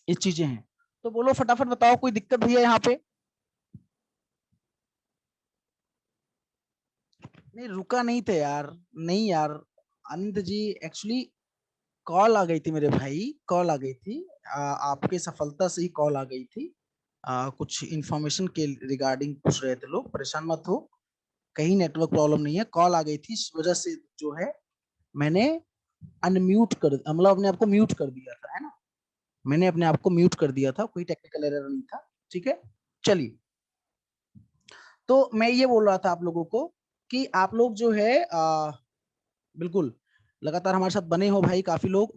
ये चीजें हैं। तो बोलो फटाफट बताओ, कोई दिक्कत भी है यहाँ पे। नहीं रुका नहीं थे यार, नहीं यार, अनंत जी एक्चुअली कॉल आ गई थी मेरे भाई, कॉल आ गई थी, आपके सफलता से ही कॉल आ गई थी। कुछ इंफॉर्मेशन के रिगार्डिंग पूछ रहे थे लोग, परेशान मत हो, कहीं नेटवर्क प्रॉब्लम नहीं है, कॉल आ गई थी इस वजह से जो है मैंने अनम्यूट कर, मतलब अपने आप को म्यूट कर दिया था, है ना। मैंने अपने आप को म्यूट कर दिया था, कोई टेक्निकल एरर नहीं था। ठीक है, चलिए। तो मैं ये बोल रहा था आप लोगों को कि आप लोग जो है बिल्कुल लगातार हमारे साथ बने हो भाई। काफी लोग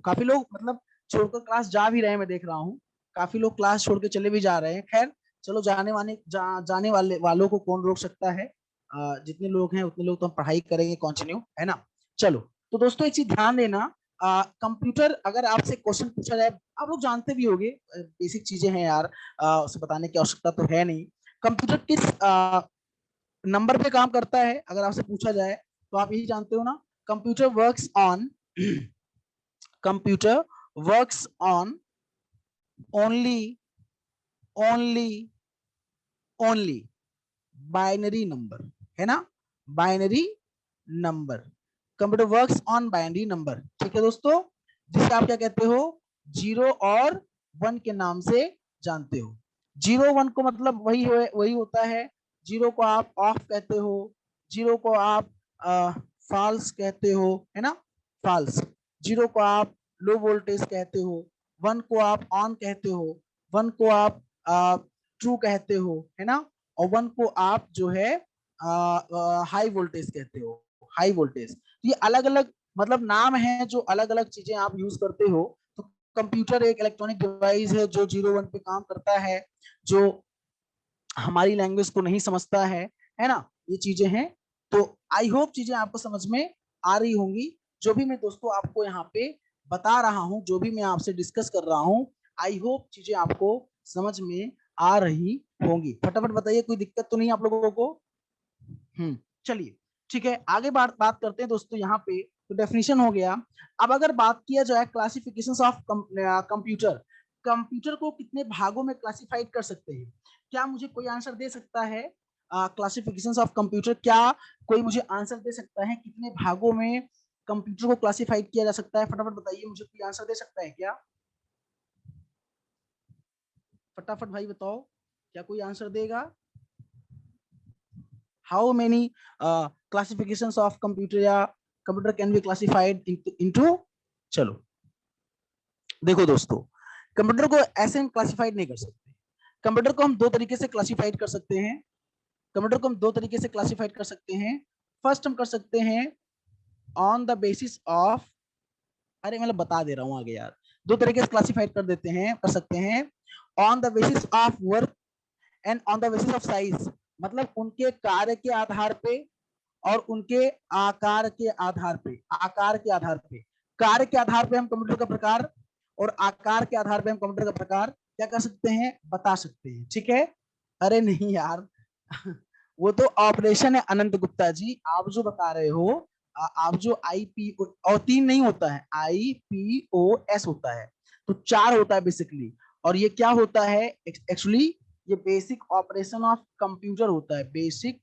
मतलब छोड़कर क्लास जा भी रहे हैं, मैं देख रहा हूँ। काफी लोग क्लास छोड़ के चले भी जा रहे हैं। खैर चलो, जाने वाले वालों को कौन रोक सकता है। जितने लोग हैं उतने लोग तो हम पढ़ाई करेंगे कंटिन्यू, है ना। चलो, तो दोस्तों एक चीज ध्यान देना। कंप्यूटर अगर आपसे क्वेश्चन पूछा जाए, आप लोग जानते भी होंगे, बेसिक चीजें हैं यार, उसे बताने की आवश्यकता तो है नहीं। कंप्यूटर किस नंबर पे काम करता है अगर आपसे पूछा जाए, तो आप यही जानते हो ना। Computer works on computer works on only only only binary number, है ना। Binary number, computer works on binary number, ठीक है दोस्तों। जिसे आप क्या कहते हो, जीरो और वन के नाम से जानते हो। जीरो वन को मतलब वही होता है। जीरो को आप ऑफ कहते हो, जीरो को आप फॉल्स कहते हो, है ना, फॉल्स। जीरो को आप लो वोल्टेज कहते हो, वन को आप ऑन कहते हो, वन को आप ट्रू कहते हो, है ना, और वन को आप जो है हाई वोल्टेज कहते हो, हाई वोल्टेज। ये अलग अलग मतलब नाम है जो अलग अलग चीजें आप यूज करते हो। तो कंप्यूटर एक इलेक्ट्रॉनिक डिवाइस है जो जीरो वन पे काम करता है, जो हमारी लैंग्वेज को नहीं समझता है ना। ये चीजें हैं। तो आई होप चीजें आपको समझ में आ रही होंगी। जो भी मैं दोस्तों आपको यहाँ पे बता रहा हूँ, जो भी मैं आपसे डिस्कस कर रहा हूँ, आई होप चीजें आपको समझ में आ रही होंगी। फटाफट बताइए, कोई दिक्कत तो नहीं आप लोगों को। चलिए, ठीक है, आगे बात करते हैं दोस्तों। यहाँ पे तो डेफिनेशन हो गया। अब अगर बात किया जाए क्लासिफिकेशंस ऑफ कंप्यूटर, कंप्यूटर को कितने भागों में क्लासिफाइड कर सकते हैं, क्या मुझे कोई आंसर दे सकता है। क्लासिफिकेशंस ऑफ कंप्यूटर, क्या कोई मुझे आंसर दे सकता है कितने भागों में कंप्यूटर को क्लासिफाइड किया जा सकता है। फटाफट बताइए, मुझे कोई आंसर दे सकता है क्या। फटाफट भाई बताओ, क्या कोई आंसर देगा। How many classifications of computer या computer can be classified into. चलो देखो दोस्तों, कंप्यूटर को ऐसे हम क्लासिफाइड नहीं कर सकते। कंप्यूटर को हम दो तरीके से क्लासिफाइड कर सकते हैं। कंप्यूटर को हम दो तरीके से क्लासिफाइड कर सकते हैं। फर्स्ट हम कर सकते हैं ऑन द बेसिस ऑफ, अरे मतलब बता दे रहा हूँ आगे यार। दो तरीके से क्लासिफाइड कर सकते हैं। On the basis of work and on the basis of size, मतलब उनके कार्य के आधार पे और उनके आकार के आधार पे। आकार के आधार पे, कार्य के आधार पे हम कंप्यूटर का प्रकार, और आकार के आधार पे हम कंप्यूटर का प्रकार क्या कर सकते हैं, बता सकते हैं, ठीक है। अरे नहीं यार वो तो ऑपरेशन है अनंत गुप्ता जी, आप जो बता रहे हो। आप जो IPO, और तीन नहीं होता है, IPOS होता है, तो चार होता है बेसिकली। और ये क्या होता है एक्चुअली, ये बेसिक ऑपरेशन ऑफ कंप्यूटर होता है। Basic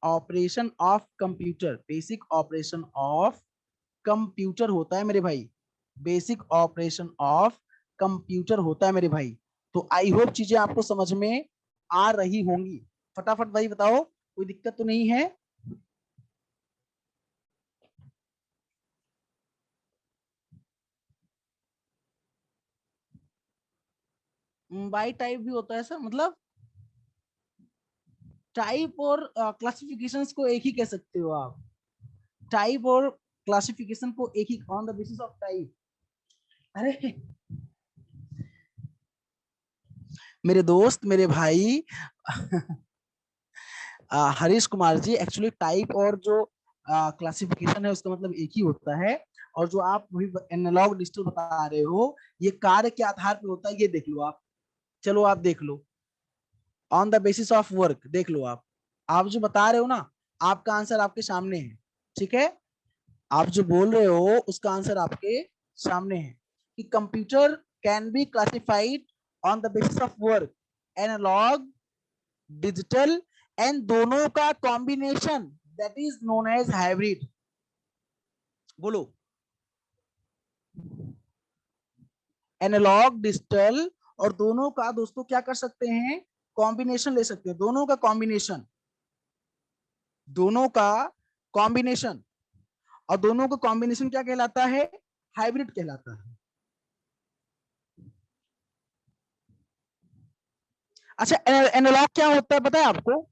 operation of computer, basic operation of computer होता है मेरे भाई। बेसिक ऑपरेशन ऑफ कंप्यूटर होता है मेरे भाई। तो आई होप चीजें आपको समझ में आ रही होंगी। फटाफट भाई बताओ, कोई दिक्कत तो नहीं है। बाई टाइप भी होता है सर, मतलब टाइप और क्लासिफिकेशंस को एक ही कह सकते हो आप। टाइप और क्लासिफिकेशन को एक ही, on the basis of type. अरे मेरे दोस्त, मेरे भाई हरीश कुमार जी, एक्चुअली टाइप और जो क्लासिफिकेशन है उसका मतलब एक ही होता है। और जो आप वही एनालॉग डिजिटल बता रहे हो, ये कार्य के आधार पे होता है। ये देख लो आप, चलो आप देख लो, on the basis of work देख लो आप जो बता रहे हो ना, आपका आंसर आपके सामने है, ठीक है। आप जो बोल रहे हो उसका आंसर आपके सामने है कि computer can be classified on the basis of work, analog, digital, and दोनों का combination, that is known as hybrid. बोलो, एनालॉग, डिजिटल, और दोनों का दोस्तों क्या कर सकते हैं, कॉम्बिनेशन ले सकते हैं। दोनों का कॉम्बिनेशन, दोनों का कॉम्बिनेशन, और दोनों का कॉम्बिनेशन क्या कहलाता है, हाइब्रिड कहलाता है। अच्छा, एनालॉग क्या होता है पता है आपको।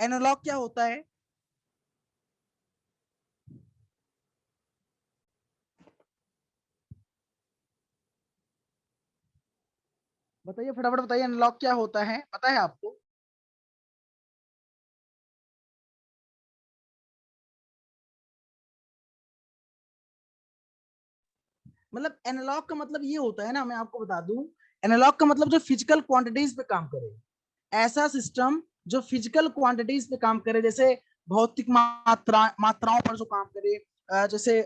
एनालॉग क्या होता है, बताइए फटाफट बताइए, एनालॉग क्या होता है, पता है आपको? मतलब एनालॉग का मतलब ये होता है ना, मैं आपको बता दूं, एनालॉग का मतलब जो फिजिकल क्वांटिटीज पे काम करे, ऐसा सिस्टम जो फिजिकल क्वांटिटीज पे काम करे, जैसे भौतिक मात्राओं पर जो काम करे, जैसे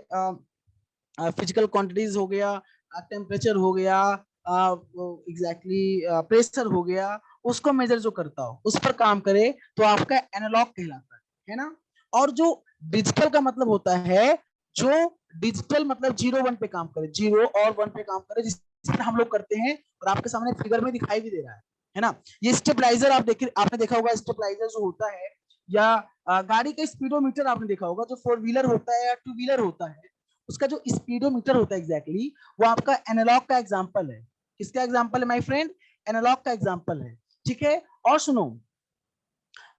फिजिकल क्वांटिटीज हो गया, टेम्परेचर हो गया, एग्जैक्टली प्रेशर हो गया, उसको मेजर जो करता हो उस पर काम करे, तो आपका एनालॉग कहलाता है ना। और जो डिजिटल का मतलब होता है, जो डिजिटल मतलब जीरो वन पे काम करे, जीरो और वन पे काम करे, जिस तरह हम लोग करते हैं, और आपके सामने फिगर में दिखाई भी दे रहा है ना। ये स्टेबलाइजर आप देखिए, आपने देखा होगा स्टेबलाइजर जो होता है, या गाड़ी का स्पीडोमीटर आपने देखा होगा, जो फोर व्हीलर होता है या टू व्हीलर होता है, उसका जो स्पीडोमीटर होता है एग्जैक्टली, वो आपका एनालॉग का एग्जांपल है। किसका एग्जांपल है माय फ्रेंड? एनालॉग का एग्जांपल है। ठीक है, और सुनो,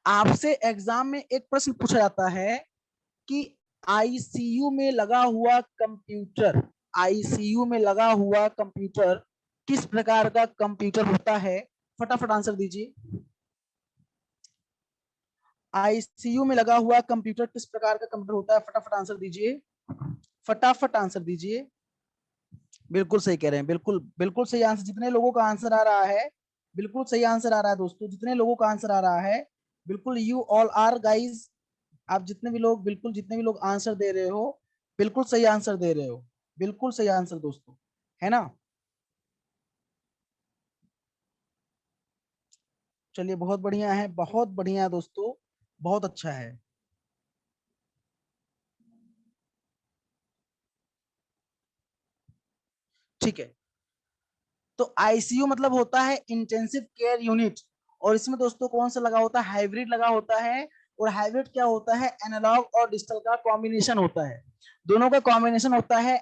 आपसे एग्जाम में एक प्रश्न पूछा जाता है कि आईसीयू में लगा हुआ कंप्यूटर, आईसीयू में लगा हुआ कंप्यूटर किस प्रकार का कंप्यूटर होता है? फटाफट आंसर दीजिए। आईसीयू में लगा हुआ कंप्यूटर किस प्रकार का कंप्यूटर होता है? फटाफट आंसर दीजिए, फटाफट आंसर दीजिए। बिल्कुल सही कह रहे हैं, बिल्कुल बिल्कुल सही आंसर, जितने लोगों का आंसर आ रहा है, बिल्कुल सही आंसर आ रहा है दोस्तों, जितने लोगों का आंसर आ रहा है, बिल्कुल यू ऑल आर गाइज, आप जितने भी लोग, बिल्कुल जितने भी लोग आंसर दे रहे हो, बिल्कुल सही आंसर दे रहे हो, बिल्कुल सही आंसर दोस्तों, है ना। चलिए बहुत बढ़िया है, बहुत बढ़िया है दोस्तों, बहुत अच्छा है। ठीक है, तो आईसीयू मतलब होता है इंटेंसिव केयर यूनिट, और इसमें दोस्तों कौन सा लगा होता है? हाइब्रिड लगा होता है। और हाइब्रिड क्या होता है? एनालॉग और डिजिटल का कॉम्बिनेशन होता है, दोनों का कॉम्बिनेशन होता है,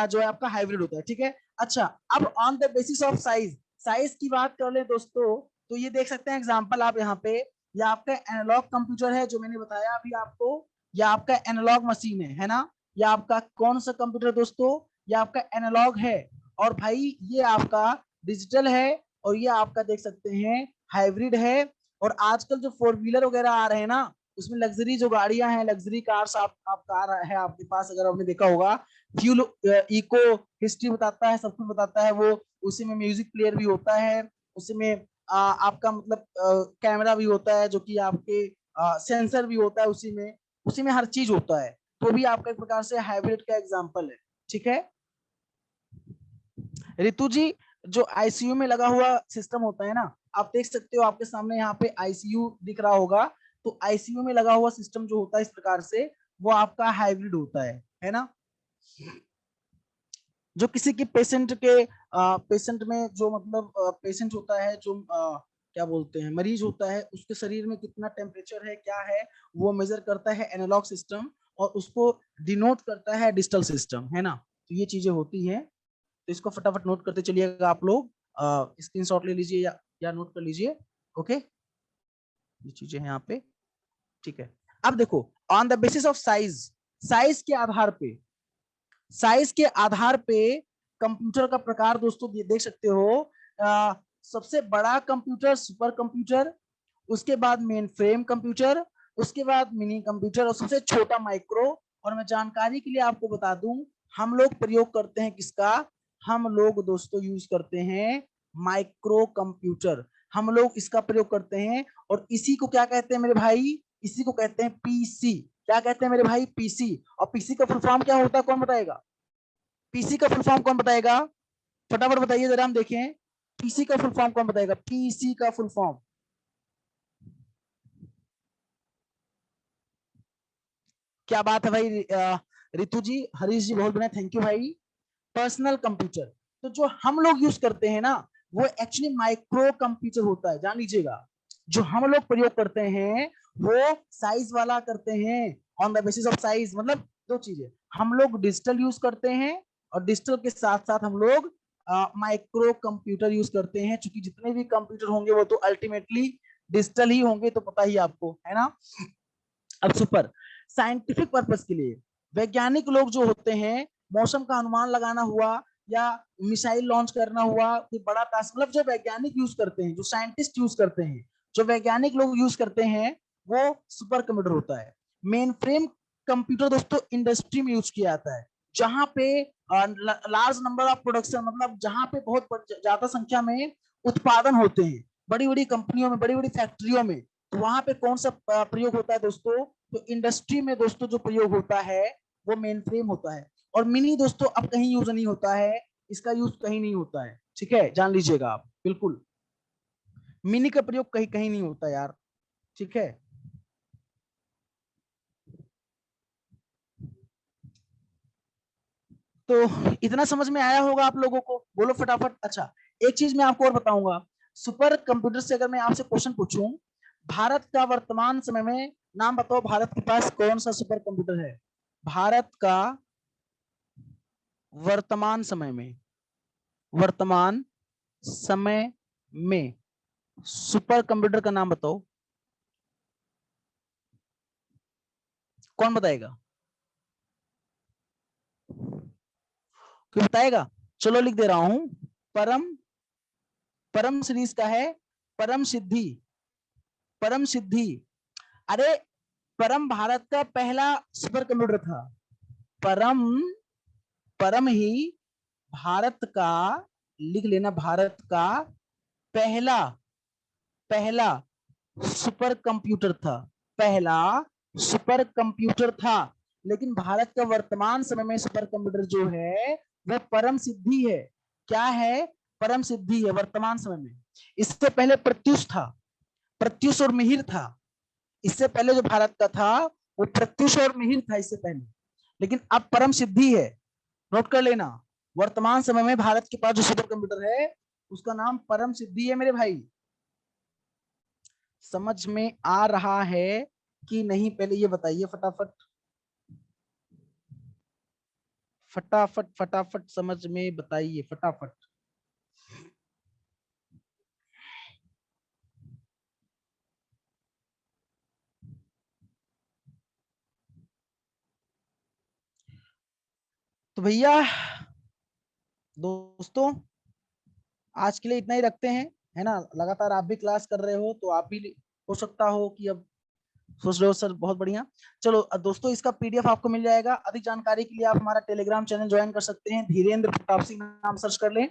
जो है आपका हाइब्रिड होता है। ठीक है, अच्छा, अब on the basis of size, size की बात कर ले दोस्तों, तो ये देख सकते हैं एग्जाम्पल आप यहाँ पे, या आपका एनालॉग कंप्यूटर है जो मैंने बताया अभी आपको, या आपका एनालॉग मशीन है ना, या आपका कौन सा कंप्यूटर दोस्तों? या आपका एनालॉग है, और भाई ये आपका डिजिटल है, और ये आपका देख सकते हैं हाइब्रिड है। और आजकल जो फोर व्हीलर वगैरह आ रहे हैं ना, उसमें लग्जरी जो गाड़ियां हैं, लग्जरी कार्स, आप कार है आपके पास, अगर आपने देखा होगा, फ्यूल इको हिस्ट्री बताता है, सब कुछ बताता है वो, उसी में म्यूजिक प्लेयर भी होता है, उसी में आपका मतलब कैमरा भी होता है, जो कि आपके सेंसर भी होता है, उसी में हर चीज होता है, तो भी आपका एक प्रकार से हाइब्रिड का एग्जाम्पल है। ठीक है रितु जी, जो आईसीयू में लगा हुआ सिस्टम होता है ना, आप देख सकते हो आपके सामने यहाँ पे आईसीयू दिख रहा होगा, तो आईसीयू में लगा हुआ सिस्टम जो होता है इस प्रकार से, वो आपका हाइब्रिड होता है ना। जो किसी की पेशेंट के पेशेंट में जो मतलब पेशेंट होता है, जो क्या बोलते हैं, मरीज होता है, उसके शरीर में कितना टेम्परेचर है, क्या है, वो मेजर करता है एनालॉग सिस्टम, और उसको डिनोट करता है डिजिटल सिस्टम, है ना। तो ये चीजें होती हैं, तो इसको फटाफट नोट करते चलिएगा आप लोग, स्क्रीनशॉट ले लीजिए, या नोट कर लीजिए। ओके, ये चीजें हैं यहाँ पे। ठीक है, अब देखो, on the basis of size, size के आधार पे, साइज के आधार पे कंप्यूटर का प्रकार दोस्तों देख सकते हो, सबसे बड़ा कंप्यूटर सुपर कंप्यूटर, उसके बाद मेन फ्रेम कंप्यूटर, उसके बाद मिनी कंप्यूटर, और सबसे छोटा माइक्रो। और मैं जानकारी के लिए आपको बता दूं, हम लोग प्रयोग करते हैं किसका? हम लोग दोस्तों यूज करते हैं माइक्रो कंप्यूटर, हम लोग इसका प्रयोग करते हैं। और इसी को क्या कहते हैं मेरे भाई? इसी को कहते हैं पीसी। क्या कहते हैं मेरे भाई? पीसी। और पीसी का फुल फॉर्म क्या होता है, कौन बताएगा? पीसी का फुल फॉर्म कौन बताएगा? फटाफट बताइए जरा, हम देखें, पीसी का फुल फॉर्म कौन बताएगा? पीसी का फुल फॉर्म, क्या बात है भाई, रितु जी, हरीश जी, बहुत बढ़िया, थैंक यू भाई। पर्सनल कंप्यूटर, तो जो हम लोग यूज करते हैं ना, वो एक्चुअली माइक्रो कंप्यूटर होता है, जान लीजिएगा। जो हम लोग प्रयोग करते हैं वो साइज वाला करते हैं, on the basis of size, मतलब दो चीजें, हम लोग डिजिटल यूज करते हैं, और डिजिटल के साथ साथ हम लोग माइक्रो कंप्यूटर यूज करते हैं, क्योंकि जितने भी कंप्यूटर होंगे वो तो अल्टीमेटली डिजिटल ही होंगे, तो पता ही आपको है ना। अब सुपर साइंटिफिक पर्पस के लिए, वैज्ञानिक लोग जो होते हैं, मौसम का अनुमान लगाना हुआ, या मिसाइल लॉन्च करना हुआ, कोई बड़ा टास्क, मतलब जो वैज्ञानिक यूज करते हैं, जो साइंटिस्ट यूज करते हैं, जो वैज्ञानिक लोग यूज करते हैं, वो सुपर कंप्यूटर होता है। मेन फ्रेम कंप्यूटर दोस्तों इंडस्ट्री में यूज किया जाता है, जहां पे लार्ज नंबर ऑफ प्रोडक्शन, मतलब जहां पे बहुत ज्यादा संख्या में उत्पादन होते हैं, बड़ी बड़ी कंपनियों में, बड़ी बड़ी फैक्ट्रियों में। तो वहां पे कौन सा प्रयोग होता है दोस्तों? तो इंडस्ट्री में दोस्तों जो प्रयोग होता है वो मेन फ्रेम होता है। और मिनी दोस्तों अब कहीं यूज नहीं होता है, इसका यूज कहीं नहीं होता है, ठीक है, जान लीजिएगा आप बिल्कुल। मिनी का प्रयोग कहीं कहीं नहीं होता यार, ठीक है। तो इतना समझ में आया होगा आप लोगों को, बोलो फटाफट। अच्छा, एक चीज मैं आपको और बताऊंगा, सुपर कंप्यूटर से अगर मैं आपसे क्वेश्चन पूछूं, भारत का वर्तमान समय में नाम बताओ, भारत के पास कौन सा सुपर कंप्यूटर है? भारत का वर्तमान समय में, वर्तमान समय में सुपर कंप्यूटर का नाम बताओ, कौन बताएगा? कोई बताएगा? चलो लिख दे रहा हूं, परम, परम सीरीज का है, परम सिद्धि, परम सिद्धि। अरे परम भारत का पहला सुपर कंप्यूटर था, परम, परम ही भारत का, लिख लेना, भारत का पहला, पहला सुपर कंप्यूटर था, पहला सुपर कंप्यूटर था। लेकिन भारत का वर्तमान समय में सुपर कंप्यूटर जो है वह परम सिद्धि है। क्या है? परम सिद्धि है वर्तमान समय में। इससे पहले प्रत्युष था, प्रत्युष और मिहिर था। इससे पहले जो भारत का था वो प्रत्युष और मिहिर था इससे पहले, लेकिन अब परम सिद्धि है। नोट कर लेना, वर्तमान समय में भारत के पास जो सुपर कंप्यूटर है उसका नाम परम सिद्धि है मेरे भाई। समझ में आ रहा है कि नहीं, पहले ये बताइए फटाफट, फटाफट फटाफट समझ में बताइए फटाफट। तो भैया दोस्तों, आज के लिए इतना ही रखते हैं, है ना। लगातार आप भी क्लास कर रहे हो तो आप भी हो सकता हो कि अब सोच रहे हो सर बहुत बढ़िया। चलो दोस्तों, इसका पीडीएफ आपको मिल जाएगा। अधिक जानकारी के लिए आप हमारा टेलीग्राम चैनल ज्वाइन कर सकते हैं, धीरेन्द्र प्रताप सिंह नाम सर्च कर लें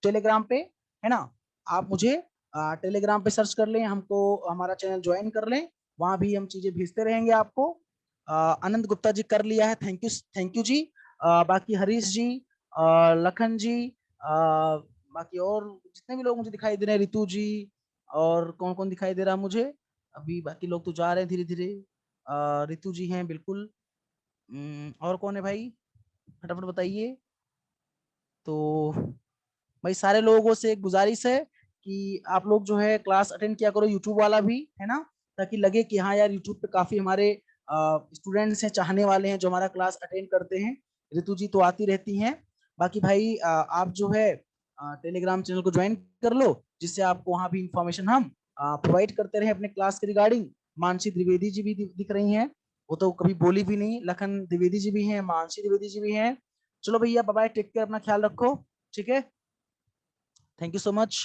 टेलीग्राम पे, है ना। आप मुझे टेलीग्राम पे सर्च कर लें, हमको हमारा चैनल ज्वाइन कर लें, वहां भी हम चीजें भेजते रहेंगे आपको। अनंत गुप्ता जी कर लिया है, थैंक यू जी। बाकी हरीश जी, लखन जी, बाकी और जितने भी लोग मुझे दिखाई दे रहे हैं, रितु जी, और कौन कौन दिखाई दे रहा है मुझे अभी, बाकी लोग तो जा रहे हैं धीरे धीरे। रितु जी हैं बिल्कुल। और कौन है भाई, फटाफट बताइए। तो भाई सारे लोगों से एक गुजारिश है कि आप लोग जो है क्लास अटेंड किया करो, यूट्यूब वाला भी, है ना, ताकि लगे कि हाँ यार यूट्यूब पे काफी हमारे स्टूडेंट्स हैं, चाहने वाले हैं जो हमारा क्लास अटेंड करते हैं। ऋतु जी तो आती रहती हैं। बाकी भाई आप जो है टेलीग्राम चैनल को ज्वाइन कर लो, जिससे आपको वहाँ भी इंफॉर्मेशन हम प्रोवाइड करते रहे अपने क्लास के रिगार्डिंग। मानसी द्विवेदी जी भी दिख रही हैं, वो तो कभी बोली भी नहीं। लखन द्विवेदी जी भी हैं, मानसी द्विवेदी जी भी हैं। चलो भैया बाय बाय, टेक केयर, अपना ख्याल रखो, ठीक है। Thank you so much.